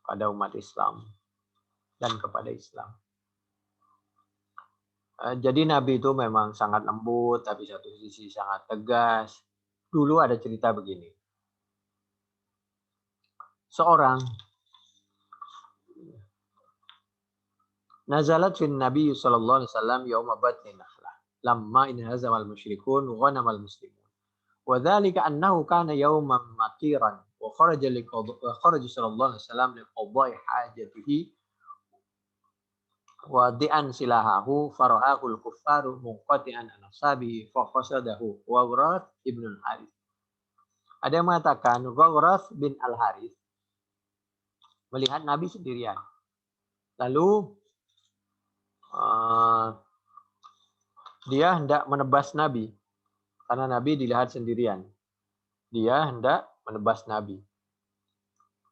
pada umat Islam dan kepada Islam. Jadi Nabi itu memang sangat lembut, tapi satu sisi sangat tegas. Dulu ada cerita begini. Seorang nazalat fin Nabi sallallahu alaihi wasallam yauma batni nakhlah lamma inhazama al-musyrikun wa ghanama al-muslimun. Wa dzalika annahu kana yawman matiran wa kharaja sallallahu alaihi wasallam liqada'i hajatihi wadi'an silahahu farahul kuffaru munqati'an an ashabihi fa qasadahu wa Ghurath ibn al-Harith. Ada yang mengatakan Ghurath bin al-Harith melihat Nabi sendirian. Lalu dia hendak menebas Nabi karena Nabi dilihat sendirian. Dia hendak menebas Nabi.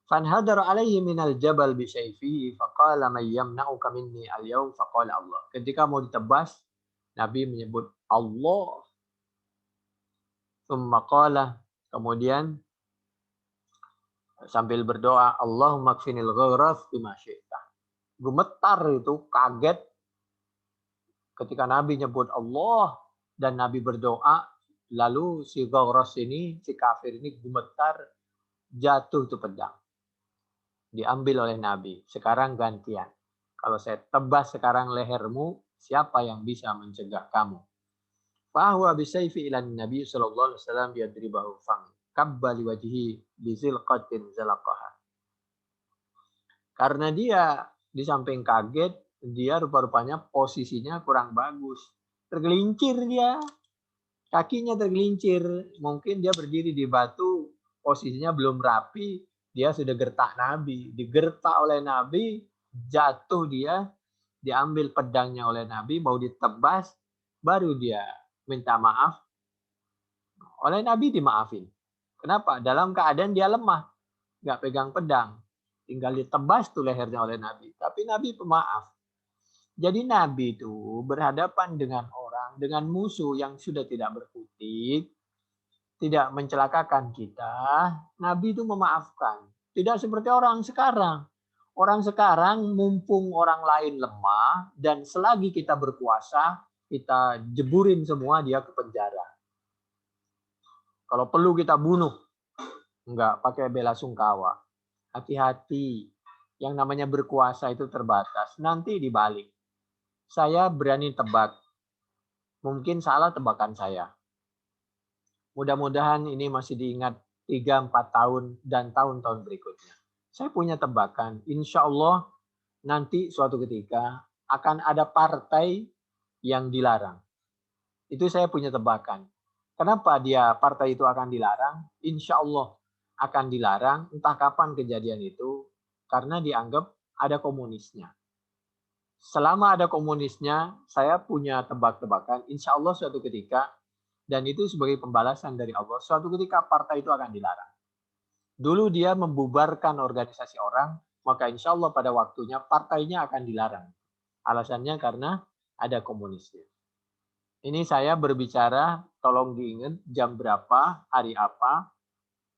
Fanhadar alaihi minal jabal bisayfihi faqala man yamna'uka minni al-yawm faqala Allah. Ketika mau ditebas, Nabi menyebut Allah. Tsumma qala, kemudian sambil berdoa, Allahumma kfinil Ghurath bima syi'ta. Gemetar itu, kaget ketika Nabi nyebut Allah dan Nabi berdoa, lalu si Ghurath ini, si kafir ini gemetar, jatuh itu pedang. Diambil oleh Nabi. Sekarang gantian. Kalau saya tebas sekarang lehermu, siapa yang bisa mencegah kamu? Fahuwa bisayfi ilan Nabi sallallahu alaihi wasallam yadribahu fang kabbali wajhi bizilqatin zalaqaha. Karena dia di samping kaget, dia rupa-rupanya posisinya kurang bagus. Tergelincir dia. Kakinya tergelincir. Mungkin dia berdiri di batu, posisinya belum rapi. Dia sudah gertak Nabi. Digertak oleh Nabi, jatuh dia, diambil pedangnya oleh Nabi, mau ditebas, baru dia minta maaf. Oleh Nabi dimaafin. Kenapa? Dalam keadaan dia lemah. Nggak pegang pedang. Tinggal ditebas tuh lehernya oleh Nabi. Tapi Nabi pemaaf. Jadi Nabi itu berhadapan dengan orang, dengan musuh yang sudah tidak berkutik, tidak mencelakakan kita, Nabi itu memaafkan. Tidak seperti orang sekarang. Orang sekarang mumpung orang lain lemah dan selagi kita berkuasa, kita jeburin semua dia ke penjara. Kalau perlu kita bunuh. Enggak pakai bela sungkawa. Hati-hati. Yang namanya berkuasa itu terbatas. Nanti dibalik. Saya berani tebak. Mungkin salah tebakan saya. Mudah-mudahan ini masih diingat 3-4 tahun dan tahun-tahun berikutnya. Saya punya tebakan, insya Allah nanti suatu ketika akan ada partai yang dilarang. Itu saya punya tebakan. Kenapa dia partai itu akan dilarang? Insya Allah akan dilarang, entah kapan kejadian itu, karena dianggap ada komunisnya. selama ada komunisnya, saya punya tebak-tebakan, insya Allah suatu ketika, dan itu sebagai pembalasan dari Allah, suatu ketika partai itu akan dilarang. Dulu dia membubarkan organisasi orang, maka insya Allah pada waktunya partainya akan dilarang. Alasannya karena ada komunisnya. Ini saya berbicara, tolong diingat jam berapa, hari apa,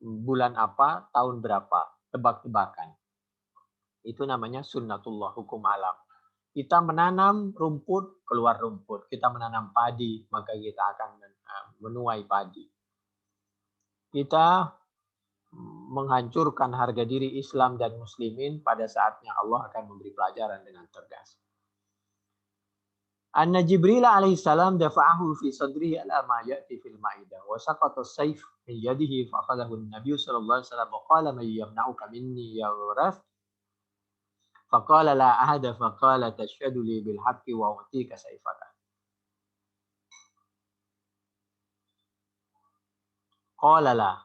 bulan apa, tahun berapa, tebak-tebakan. Itu namanya sunnatullah, hukum alam. Kita menanam rumput, keluar rumput. Kita menanam padi, maka kita akan menuai padi. Kita menghancurkan harga diri Islam dan Muslimin, pada saatnya Allah akan memberi pelajaran dengan tegas. Anna Jibril alaihi salam dafa'ahu fi sadrihi ala ma ya'ti fil ma'idah wa saqata as-sayf min yadihi fa akhadahu an-nabiy sallallahu alaihi wasallam wa qala man yamna'uka minni ya gharas fa qala la ahada fa qala tashhadu li bil haqqi wa u'tika sayfaka qala la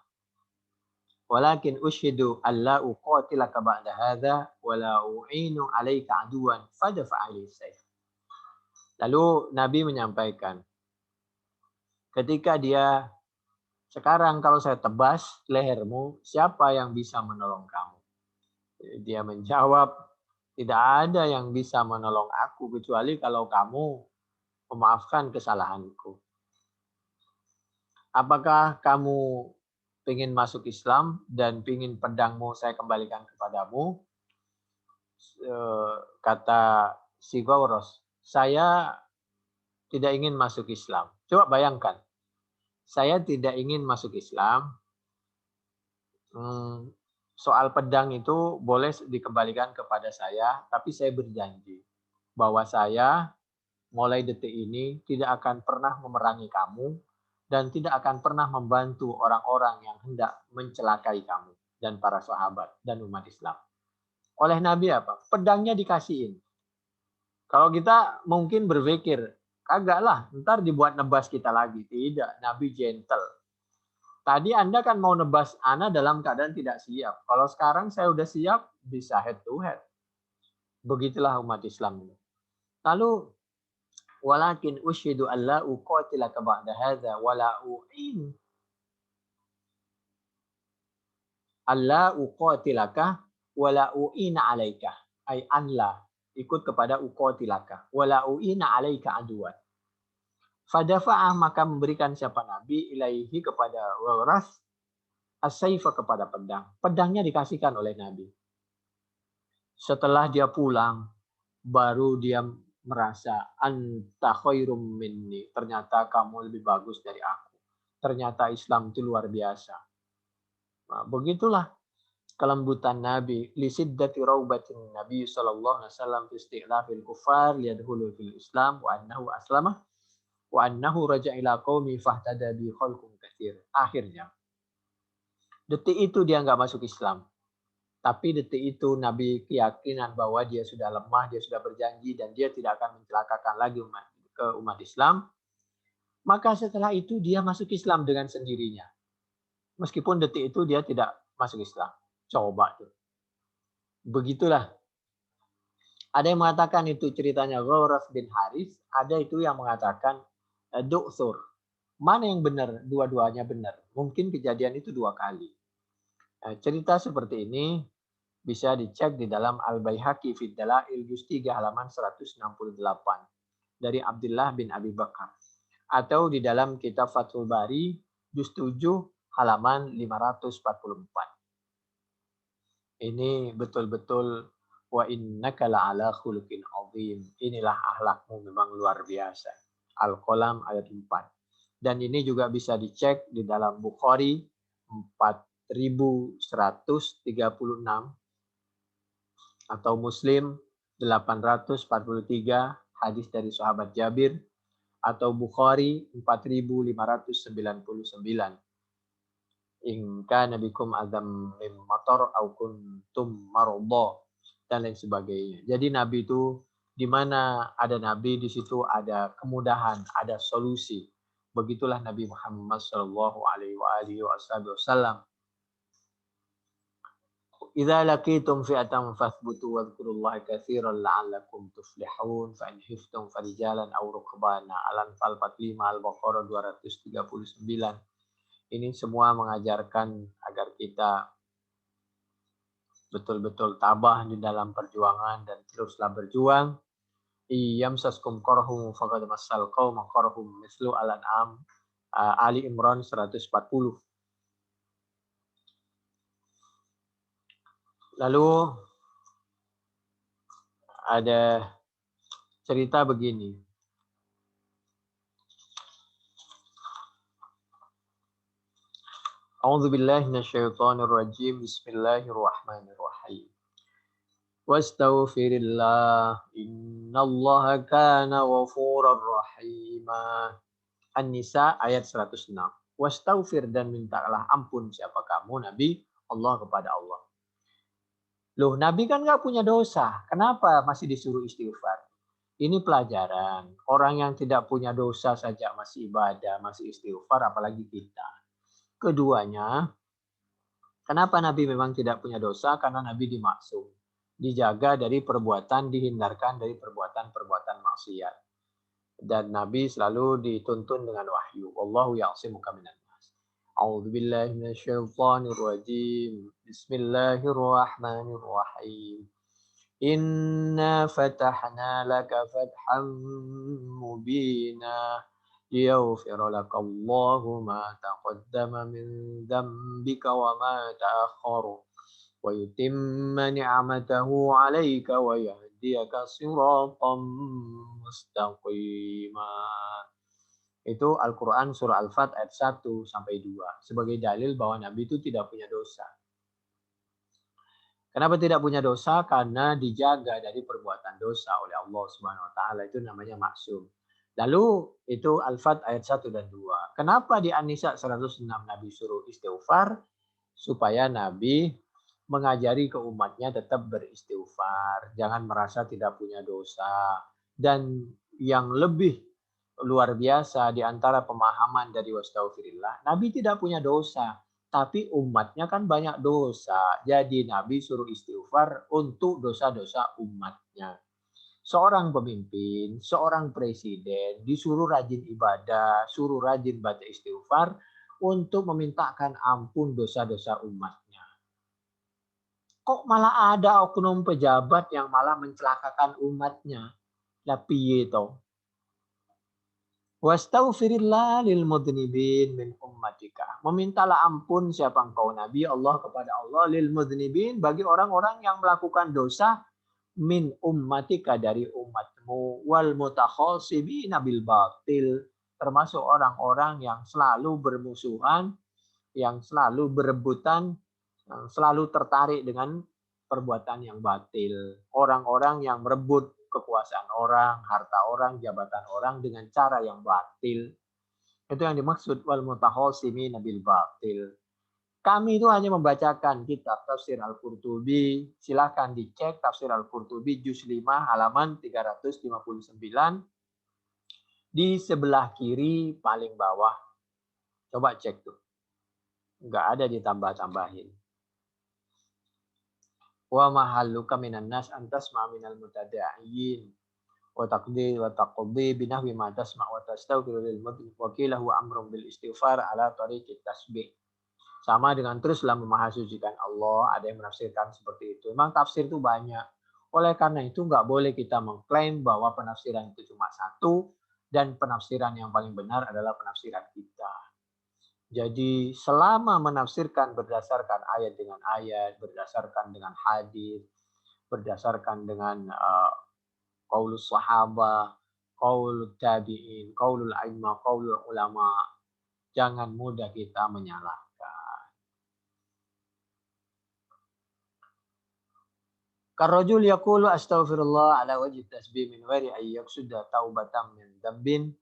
walakin ushhidu an la uqatilaka ba'da hadha wa la u'inu 'alaika 'aduwan fadfa'a li sayf. Lalu Nabi menyampaikan, ketika dia, sekarang kalau saya tebas lehermu, siapa yang bisa menolong kamu? Dia menjawab, tidak ada yang bisa menolong aku kecuali kalau kamu memaafkan kesalahanku. Apakah kamu ingin masuk Islam dan ingin pedangmu saya kembalikan kepadamu? Kata si Gauros, saya tidak ingin masuk Islam. Coba bayangkan, saya tidak ingin masuk Islam. Soal pedang itu boleh dikembalikan kepada saya, tapi saya berjanji bahwa saya mulai detik ini tidak akan pernah memerangi kamu dan tidak akan pernah membantu orang-orang yang hendak mencelakai kamu dan para sahabat dan umat Islam. Oleh Nabi apa? Pedangnya dikasihin. Kalau kita mungkin berpikir, kagak lah, ntar dibuat nebas kita lagi. Tidak, Nabi gentle. Tadi Anda kan mau nebas Ana dalam keadaan tidak siap. Kalau sekarang saya udah siap, bisa head to head. Begitulah umat Islam. Lalu, walakin ushidu alla uqatilaka ba'da hadza wala u'in. Alla uqatilaka wala u'ina alaika. Ay anla. Ikut kepada uqatilaka. Wala u'ina alaika aduan. Fadafa'ah, maka memberikan siapa Nabi ilaihi kepada Waras as-sayfa, kepada pedang. Pedangnya dikasihkan oleh Nabi. Setelah dia pulang, baru dia merasa anta khairum minni. Ternyata kamu lebih bagus dari aku. Ternyata Islam itu luar biasa. Nah, begitulah kelembutan Nabi. Li siddati raubatin Nabi sallallahu alaihi wasallam fi isti'lafil kufar liyadkhulu fil Islam wa annahu aslamah wa annahu raja ila qaumi fahtada bi khalqum katsir. Akhirnya detik itu dia nggak masuk Islam. Tapi detik itu Nabi keyakinan bahwa dia sudah lemah, dia sudah berjanji dan dia tidak akan mencelakakan lagi umat Islam. Maka setelah itu dia masuk Islam dengan sendirinya. Meskipun detik itu dia tidak masuk Islam. Coba tuh. Begitulah. Ada yang mengatakan itu ceritanya Ghauraf bin Haris, ada itu yang mengatakan Du'thur. Mana yang benar? Dua-duanya benar. Mungkin kejadian itu 2 kali. Cerita seperti ini bisa dicek di dalam Al-Baihaqi fi Dalail juz 3 halaman 168 dari Abdullah bin Abi Bakar, atau di dalam kitab Fathul Bari juz 7 halaman 544. Ini betul-betul wa innaka la'ala khuluqin azim. Inilah akhlakmu memang luar biasa. Al-Qalam ayat 4. Dan ini juga bisa dicek di dalam Bukhari 4136 atau Muslim 843 hadis dari sahabat Jabir, atau Bukhari 4599. In kana bikum adam min matar au kuntum maradha dan lain sebagainya. Jadi Nabi itu di mana ada Nabi di situ ada kemudahan, ada solusi. Begitulah Nabi Muhammad sallallahu alaihi wasallam. Idza laqitum fi'atan fathbutu wadhkurullaha katsiran la'allakum tuflihun fa in khiftum farijalan aw rukbana. Al-Anfal 45, Al-Baqarah 239. Ini semua mengajarkan agar kita betul-betul tabah di dalam perjuangan dan teruslah berjuang. Iyamsaskum qarhum faqad massal qauma qarhum mislu Al-An'am Ali Imran 140. Lalu ada cerita begini. A'udzubillahi minasyaitonirrajim. Bismillahirrahmanirrahim. Wastaghfirillah innallaha kana ghafurar rahima. An-Nisa ayat 106. Wastaghfir dan mintalah ampun siapa kamu Nabi Allah kepada Allah. Loh, Nabi kan nggak punya dosa. Kenapa masih disuruh istighfar? Ini pelajaran. Orang yang tidak punya dosa saja masih ibadah, masih istighfar, apalagi kita. Keduanya, kenapa Nabi memang tidak punya dosa? Karena Nabi dimaksum. Dijaga dari perbuatan, dihindarkan dari perbuatan-perbuatan maksiat. Dan Nabi selalu dituntun dengan wahyu. Wallahu ya'simuka minan nas. A'udzu billahi minasyaitonir rajim. Bismillahirrahmanirrahim. Inna fatahna laka fathan mubina liyaghfira laka Allahu ma taqaddama min dzambika wa ma ta'akhkhara wa yutimma ni'matahu 'alaika wa yahdiyaka siratan mustaqima. Itu Al-Qur'an surah Al-Fat ayat 1 sampai 2 sebagai dalil bahwa Nabi itu tidak punya dosa. Kenapa tidak punya dosa? Karena dijaga dari perbuatan dosa oleh Allah Subhanahu wa taala, itu namanya maksum. Lalu itu Al-Fat ayat 1 dan 2. Kenapa di An-Nisa 106 Nabi suruh istighfar? Supaya Nabi mengajari ke umatnya tetap beristighfar, jangan merasa tidak punya dosa. Dan yang lebih luar biasa di antara pemahaman dari wastaghfirillah, Nabi tidak punya dosa. Tapi umatnya kan banyak dosa. Jadi Nabi suruh istighfar untuk dosa-dosa umatnya. Seorang pemimpin, seorang presiden disuruh rajin ibadah, suruh rajin baca istighfar untuk memintakan ampun dosa-dosa umatnya. Kok malah ada oknum pejabat yang malah mencelakakan umatnya? Lah piye to? Wastaghfirillah lil mudnibin min ummatika. Memintalah ampun siapa engkau Nabi Allah kepada Allah lil mudnibin bagi orang-orang yang melakukan dosa min ummatika dari umatmu wal mutakhasibina bil batil termasuk orang-orang yang selalu bermusuhan, yang selalu berebutan, yang selalu tertarik dengan perbuatan yang batil. Orang-orang yang merebut kekuasaan orang, harta orang, jabatan orang dengan cara yang batil. Itu yang dimaksud wal mutakhasimin bil batil. Kami itu hanya membacakan kitab Tafsir Al-Qurtubi. Silakan dicek Tafsir Al-Qurtubi juz 5 halaman 359 di sebelah kiri paling bawah. Coba cek tuh. Enggak ada ditambah-tambahin. Wa mahalluka minan nas antas ma minal mutada'in wa taqdi binahwi ma tasma' wa tastaghfiru lil mudhib wa qila huwa amrun bil istighfar ala tariqit tasbih. Sama dengan teruslah memahasucikan Allah, ada yang menafsirkan seperti itu. Memang tafsir itu banyak. Oleh karena itu nggak boleh kita mengklaim bahwa penafsiran itu cuma satu dan penafsiran yang paling benar adalah penafsiran kita. Jadi selama menafsirkan berdasarkan ayat dengan ayat, berdasarkan dengan hadis, berdasarkan dengan qaulus sahabah, qaulul tabi'in, qaulul a'immah, qaulul ulama, jangan mudah kita menyalahkan. Karrajul yaqulu astaghfirullah ala wajhi tasbih min ghairi ay yaqsuda taubatan min dhanbin.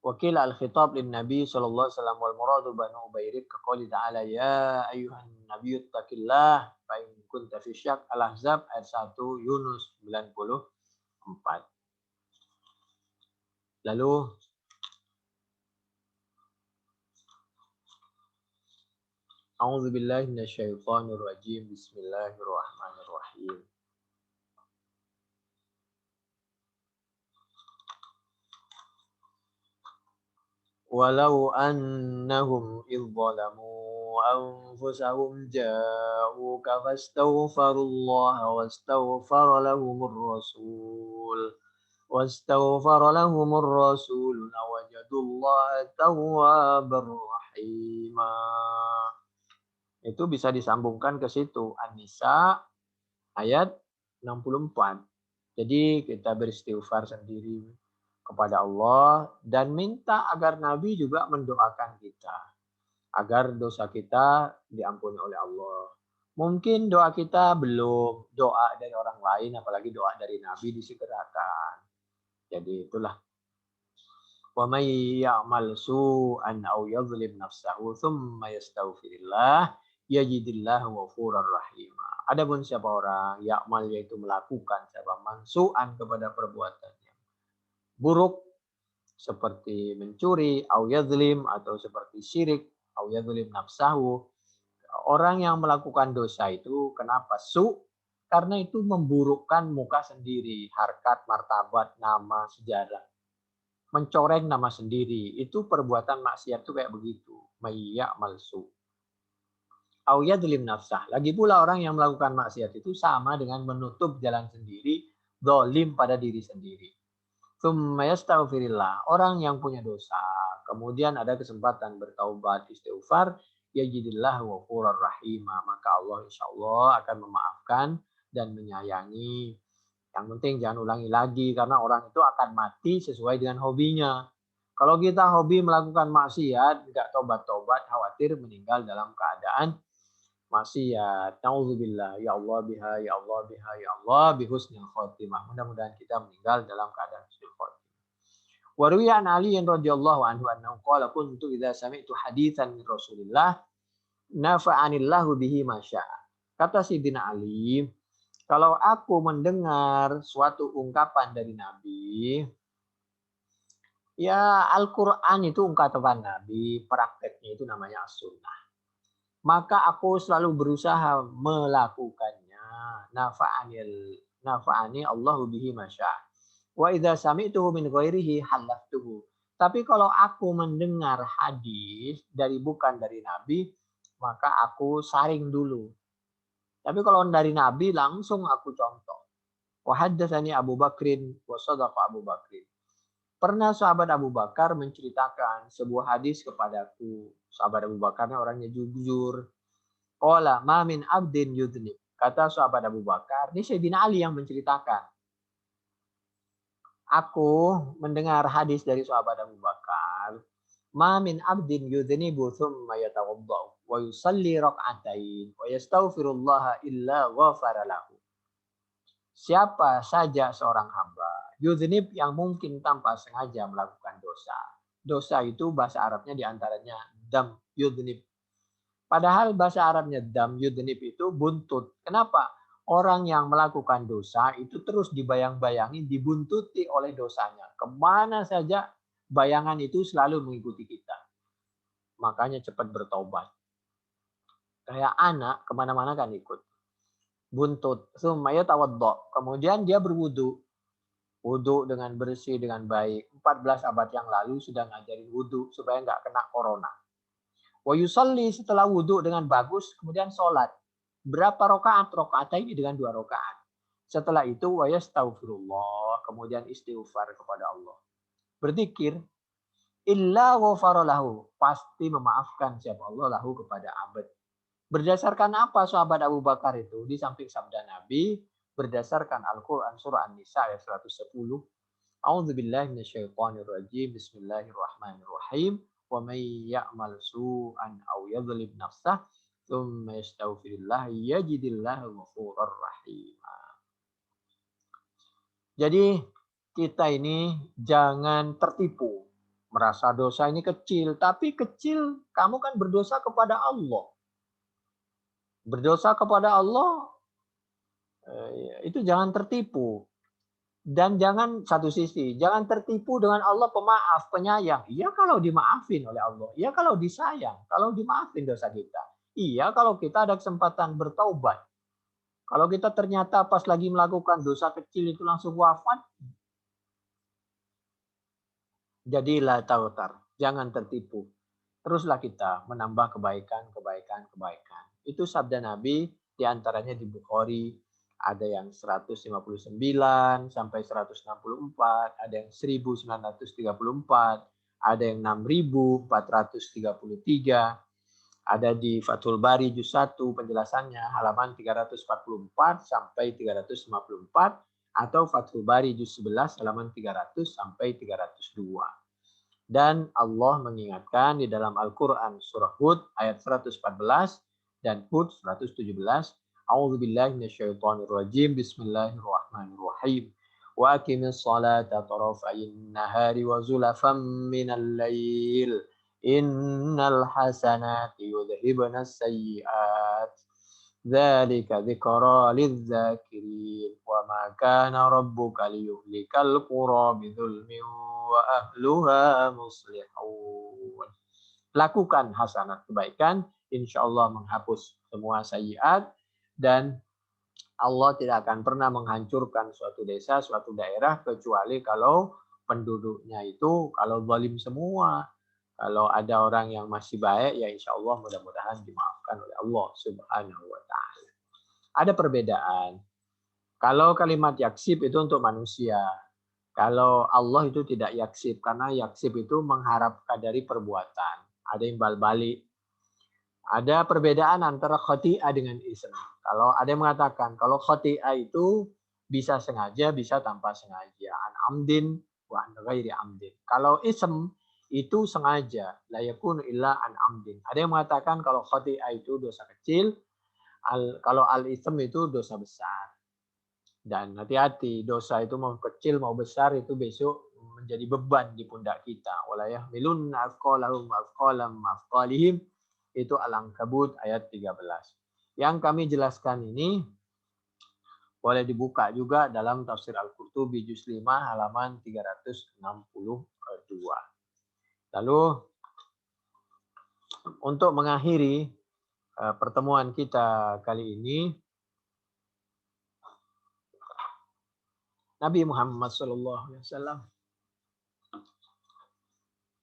Wakil al-khitab lin Nabi sallallahu alaihi wasallam wal muradu banu Ubairid kaqouli ta'ala ya ayyuhan nabiyyu taqillah fa in kunta fi syak Al-Ahzab ayat 1 Yunus 94. Lalu A'udzubillahi minasyaitonirrajim. Bismillahirrahmanirrahim. Walau annahum idh zalamu anfusahum ja'uka fastaghfirullaha wastaghfara lahumur rasul lawajadullaha tawwabar rahima. Itu bisa disambungkan ke situ. An-Nisa ayat 64. Jadi kita beristighfar sendiri kepada Allah dan minta agar Nabi juga mendoakan kita agar dosa kita diampuni oleh Allah. Mungkin doa kita belum, doa dari orang lain apalagi doa dari Nabi disegerakan. Jadi itulah. Wa may ya'mal su'an aw yadhlim nafsahu tsumma yastaghfirillah yajidillahu ghafurur rahim. Adapun siapa orang ya'mal yaitu melakukan siapa mansu'an kepada perbuatan yang buruk seperti mencuri, au yadhlim atau seperti syirik, au yadhlim nafsahu. Orang yang melakukan dosa itu kenapa su? Karena itu memburukkan muka sendiri, harkat, martabat, nama, sejarah. Mencoreng nama sendiri. Itu perbuatan maksiat itu kayak begitu. Mayya malsu. Au yadhlim nafsah. Lagi pula orang yang melakukan maksiat itu sama dengan menutup jalan sendiri, zalim pada diri sendiri. Tsumma yastaghfirillah. Orang yang punya dosa, kemudian ada kesempatan bertaubat, istighfar, yajidillahu ghafurur rahima. Maka Allah insyaallah akan memaafkan dan menyayangi. Yang penting jangan ulangi lagi karena orang itu akan mati sesuai dengan hobinya. Kalau kita hobi melakukan maksiat, tidak tobat-tobat, khawatir meninggal dalam keadaan maksiat. Nauzubillah. Ya Allah biha, ya Allah biha, ya Allah bihusnil khotimah. Mudah-mudahan kita meninggal dalam keadaan husnul khotimah. Wa ruwiya an Ali radhiyallahu anhu annahu qala kuntu idza sami'tu haditsan min Rasulillah nafa'anillahu bihi masya'a. Kata Sayyidina Ali, kalau aku mendengar suatu ungkapan dari Nabi, ya Al-Qur'an itu ungkapan Nabi, prakteknya itu namanya as-sunnah. Maka aku selalu berusaha melakukannya. Nafa'ani Allahu bihi masya. Wa idza sami'tuhu min ghairihi halaftuhu. Tapi kalau aku mendengar hadis bukan dari Nabi, maka aku saring dulu. Tapi kalau dari Nabi langsung aku contoh. Wa haddatsani Abu Bakrin wa sadaqa Abu Bakrin. Pernah sahabat Abu Bakar menceritakan sebuah hadis kepadaku. Sahabat Abu Bakarnya orangnya jujur. Qala ma min abdin yudhnib. Kata sahabat Abu Bakar, ini Sayyidina Ali yang menceritakan. Aku mendengar hadis dari sahabat Abu Bakar. Ma min abdin yudhnibu thumma yatawaddau wa yusalli rak'atain wa yastaghfirullah illa ghafara lahu. Siapa saja seorang hamba yudhnib yang mungkin tanpa sengaja melakukan dosa. Dosa itu bahasa Arabnya diantaranya dam yudhnib. Padahal bahasa Arabnya dam yudhnib itu buntut. Kenapa? Orang yang melakukan dosa itu terus dibayang-bayangi, dibuntuti oleh dosanya. Kemana saja bayangan itu selalu mengikuti kita. Makanya cepat bertobat. Kayak anak kemana-mana kan ikut. Buntut. Sumaya tawaddo. Kemudian dia berwudu. Wudu dengan bersih, dengan baik. 14 abad yang lalu sudah ngajarin wudu supaya nggak kena corona. Wa yusalli setelah wudu dengan bagus, kemudian sholat. Berapa rakaat? Rakaat ini dengan 2 rakaat. Setelah itu wa yastaghfirullah, kemudian istighfar kepada Allah. Berzikir, illa ghafara lahu, pasti memaafkan siapa Allah lahu kepada abad. Berdasarkan apa sahabat Abu Bakar itu? Di samping sabda Nabi, berdasarkan Al-Qur'an surah An-Nisa ayat 110. A'udzubillahi minasyaitonirrajim. Bismillahirrahmanirrahim. Wa may ya'mal su'an aw yadhlim nafsah tsumma yastaghfirillah yajidillahu ghafurur rahim. Jadi kita ini jangan tertipu. Merasa dosa ini kecil, tapi kecil kamu kan berdosa kepada Allah. Berdosa kepada Allah itu jangan tertipu. Dan jangan satu sisi, jangan tertipu dengan Allah pemaaf, penyayang. Iya kalau dimaafin oleh Allah, iya kalau disayang, kalau dimaafin dosa kita. Iya, kalau kita ada kesempatan bertaubat. Kalau kita ternyata pas lagi melakukan dosa kecil itu langsung wafat, jadilah tautar. Jangan tertipu. Teruslah kita menambah kebaikan, kebaikan, kebaikan. Itu sabda Nabi, diantaranya di Bukhari, ada yang 159 sampai 164, ada yang 1934, ada yang 6433, ada di Fathul Bari Juz 1 penjelasannya halaman 344 sampai 354 atau Fathul Bari Juz 11 halaman 300 sampai 302. Dan Allah mengingatkan di dalam Al-Quran surah Hud ayat 114 dan Hud 117. A'udzubillahi minasyaitonirrajim. Bismillahirrahmanirrahim. Wa aqimis salata tarafayin nahari wa zulafam minal lail. Innal hasanati yudhibna sayyi'at. Dzalika dzikra lidzakirin wa ma kana rabbuka liyuhlikal qura bidzulmin wa ahluha muslihun. Lakukan hasanat kebaikan, insyaallah menghapus semua sayyiat, dan Allah tidak akan pernah menghancurkan suatu desa, suatu daerah kecuali kalau penduduknya itu kalau zalim semua. Kalau ada orang yang masih baik, ya insya Allah mudah-mudahan dimaafkan oleh Allah Subhanahu wa Ta'ala. Ada perbedaan. Kalau kalimat yaksib itu untuk manusia. Kalau Allah itu tidak yaksib, karena yaksib itu mengharapkan dari perbuatan. Ada imbal balik. Ada perbedaan antara khoti'ah dengan ism. Kalau ada yang mengatakan, kalau khoti'ah itu bisa sengaja, bisa tanpa sengaja. An amdin wa an ghairi amdin. Kalau ism itu sengaja, la yakunu illa an amdin. Ada yang mengatakan kalau khati'ah itu dosa kecil, kalau al-ism itu dosa besar. Dan hati-hati, dosa itu mau kecil mau besar itu besok menjadi beban di pundak kita. Wala yahmilunna afqalahum afqalam afqalihim, itu Al-Ankabut ayat 13. Yang kami jelaskan ini boleh dibuka juga dalam tafsir Al-Qurtubi juz 5 halaman 362. Lalu untuk mengakhiri pertemuan kita kali ini, Nabi Muhammad SAW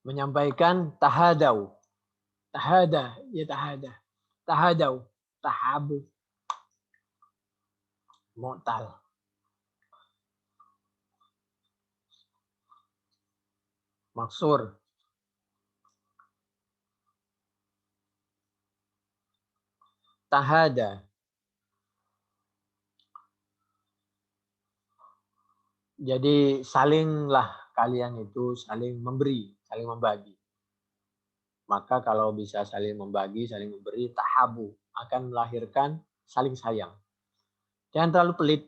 menyampaikan tahadau, tahada, ya tahada, tahadau, tahabu, mu'tal. Maksur. Tahada. Jadi salinglah kalian itu saling memberi, saling membagi. Maka kalau bisa saling membagi, saling memberi, tahabu akan melahirkan saling sayang. Jangan terlalu pelit.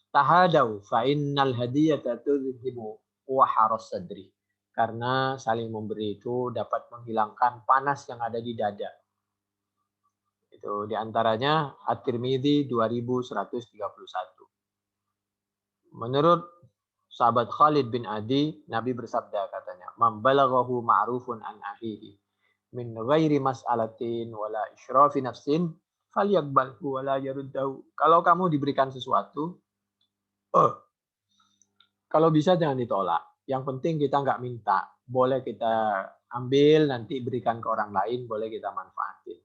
Tahadau fa innal hadiyata tudhibu wa haras sadri. Karena saling memberi itu dapat menghilangkan panas yang ada di dada. Itu diantaranya At-Tirmidzi 2131. Menurut sahabat Khalid bin Adi, Nabi bersabda katanya, "Man balaghahu ma'rufun an akhihi min ghairi mas'alatin wala isyrafi nafsin falyaqbalhu wala yaruddahu." Kalau kamu diberikan sesuatu, kalau bisa jangan ditolak. Yang penting kita nggak minta. Boleh kita ambil, nanti berikan ke orang lain, boleh kita manfaatin.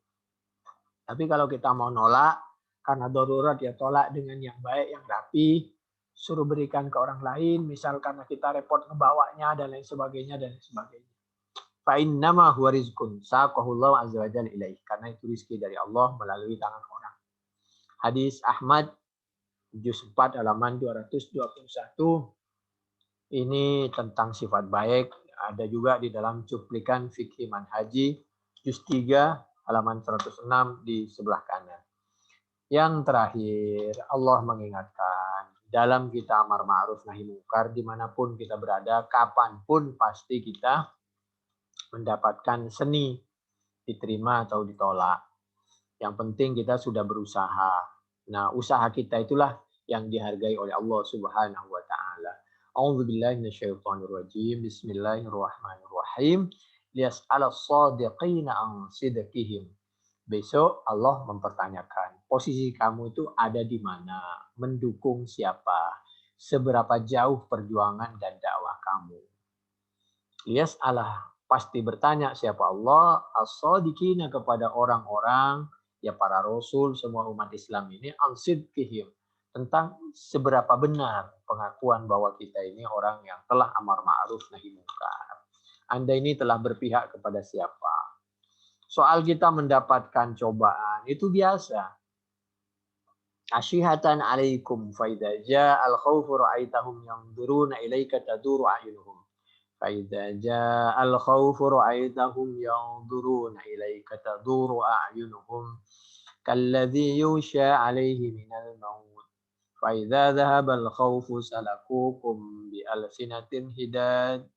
Tapi kalau kita mau nolak, karena darurat ya tolak dengan yang baik, yang rapi, suruh berikan ke orang lain, misal karena kita repot ngebawanya dan lain sebagainya dan lain sebagainya. Fa innama huwa rizqun saqahullahu azza wa jalla ilaih. Karena itu rezeki dari Allah melalui tangan orang. Hadis Ahmad juz 4 halaman 221. Ini tentang sifat baik. Ada juga di dalam cuplikan fikih manhaji juz 3 halaman 106 di sebelah kanan. Yang terakhir, Allah mengingatkan dalam kita amar ma'ruf nahi mungkar, dimanapun kita berada, kapanpun pasti kita mendapatkan seni, diterima atau ditolak. Yang penting kita sudah berusaha. Nah, usaha kita itulah yang dihargai oleh Allah Subhanahu wa Ta'ala. A'udzubillahi minasyaitonirrajim. Bismillahirrahmanirrahim. Liyas'ala as-shadiqina an sidqihim Besok Allah mempertanyakan, posisi kamu itu ada di mana, mendukung siapa, seberapa jauh perjuangan dan dakwah kamu. Yas'alah, pasti bertanya siapa Allah, as-sadiqina kepada orang-orang, ya para rasul, semua umat Islam ini, an-sidqihim, tentang seberapa benar pengakuan bahwa kita ini orang yang telah amar ma'ruf nahi munkar. Anda ini telah berpihak kepada siapa? Soal kita mendapatkan cobaan itu biasa. Asyihatan alaikum fa idza ja'al khawfu ra'aitahum yanzuruna ilaika taduru a'yunuhum. Fa idza ja'al khawfu ra'aitahum yanzuruna ilaika taduru a'yunuhum kalladzi yusha 'alaihi minal maut. Fa idza dhahaba al-khawfu salakukum bi alsinatin hidad.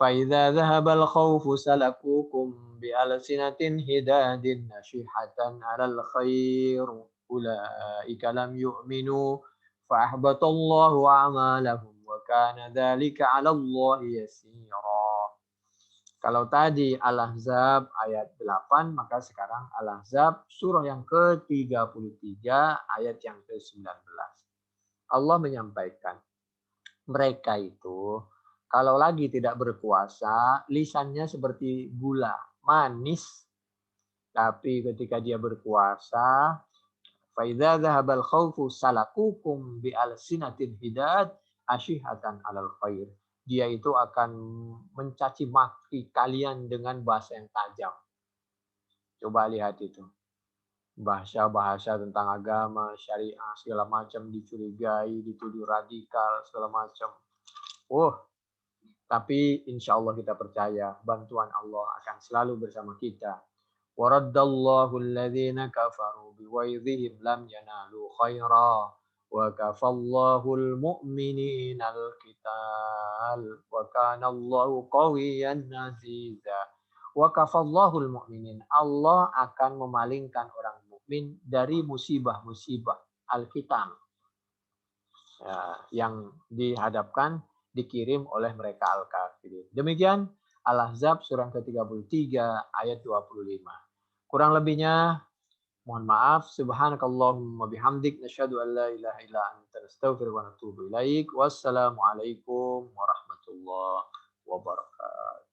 فإذا ذهب الخوف سلكوكم بألسنة هداد نشحة على الخير أولئك لم يؤمنوا فأحبط الله أعمالهم وكان ذلك على الله يسيرا. Kalau tadi Al-Ahzab ayat 8, maka sekarang Al-Ahzab surah yang ke-33 ayat yang ke-19. Allah menyampaikan, mereka itu kalau lagi tidak berpuasa, lisannya seperti gula, manis. Tapi ketika dia berpuasa, فَإِذَا ذَهَبَ الْخَوْفُ سَلَكُوكُمْ بِأَلْسِنَةٍ هِدَادٍ أَشِحَةً عَلَى الْخَيْرِ. Dia itu akan mencaci maki kalian dengan bahasa yang tajam. Coba lihat itu. Bahasa-bahasa tentang agama, syariah, segala macam dicurigai, dituduh radikal, segala macam. Tapi insya Allah kita percaya bantuan Allah akan selalu bersama kita. Waraddallahu alladhina kafaru biwaidhihim lam yanalu khaira wa kafallahu almu'minina alqital wa kana Allahu qawiyyan aziza. Wa kafallahu almu'minin. Allah akan memalingkan orang mukmin dari musibah-musibah al-qital. Yang dihadapkan dikirim oleh mereka al-kafirin. Demikian Al-Ahzab surah ke-33 ayat 25. Kurang lebihnya mohon maaf. Subhanakallahumma bihamdik nasyhadu an la ilaha illa anta nastaghfiruka wa natubu ilaik. Wassalamualaikum warahmatullahi wabarakatuh.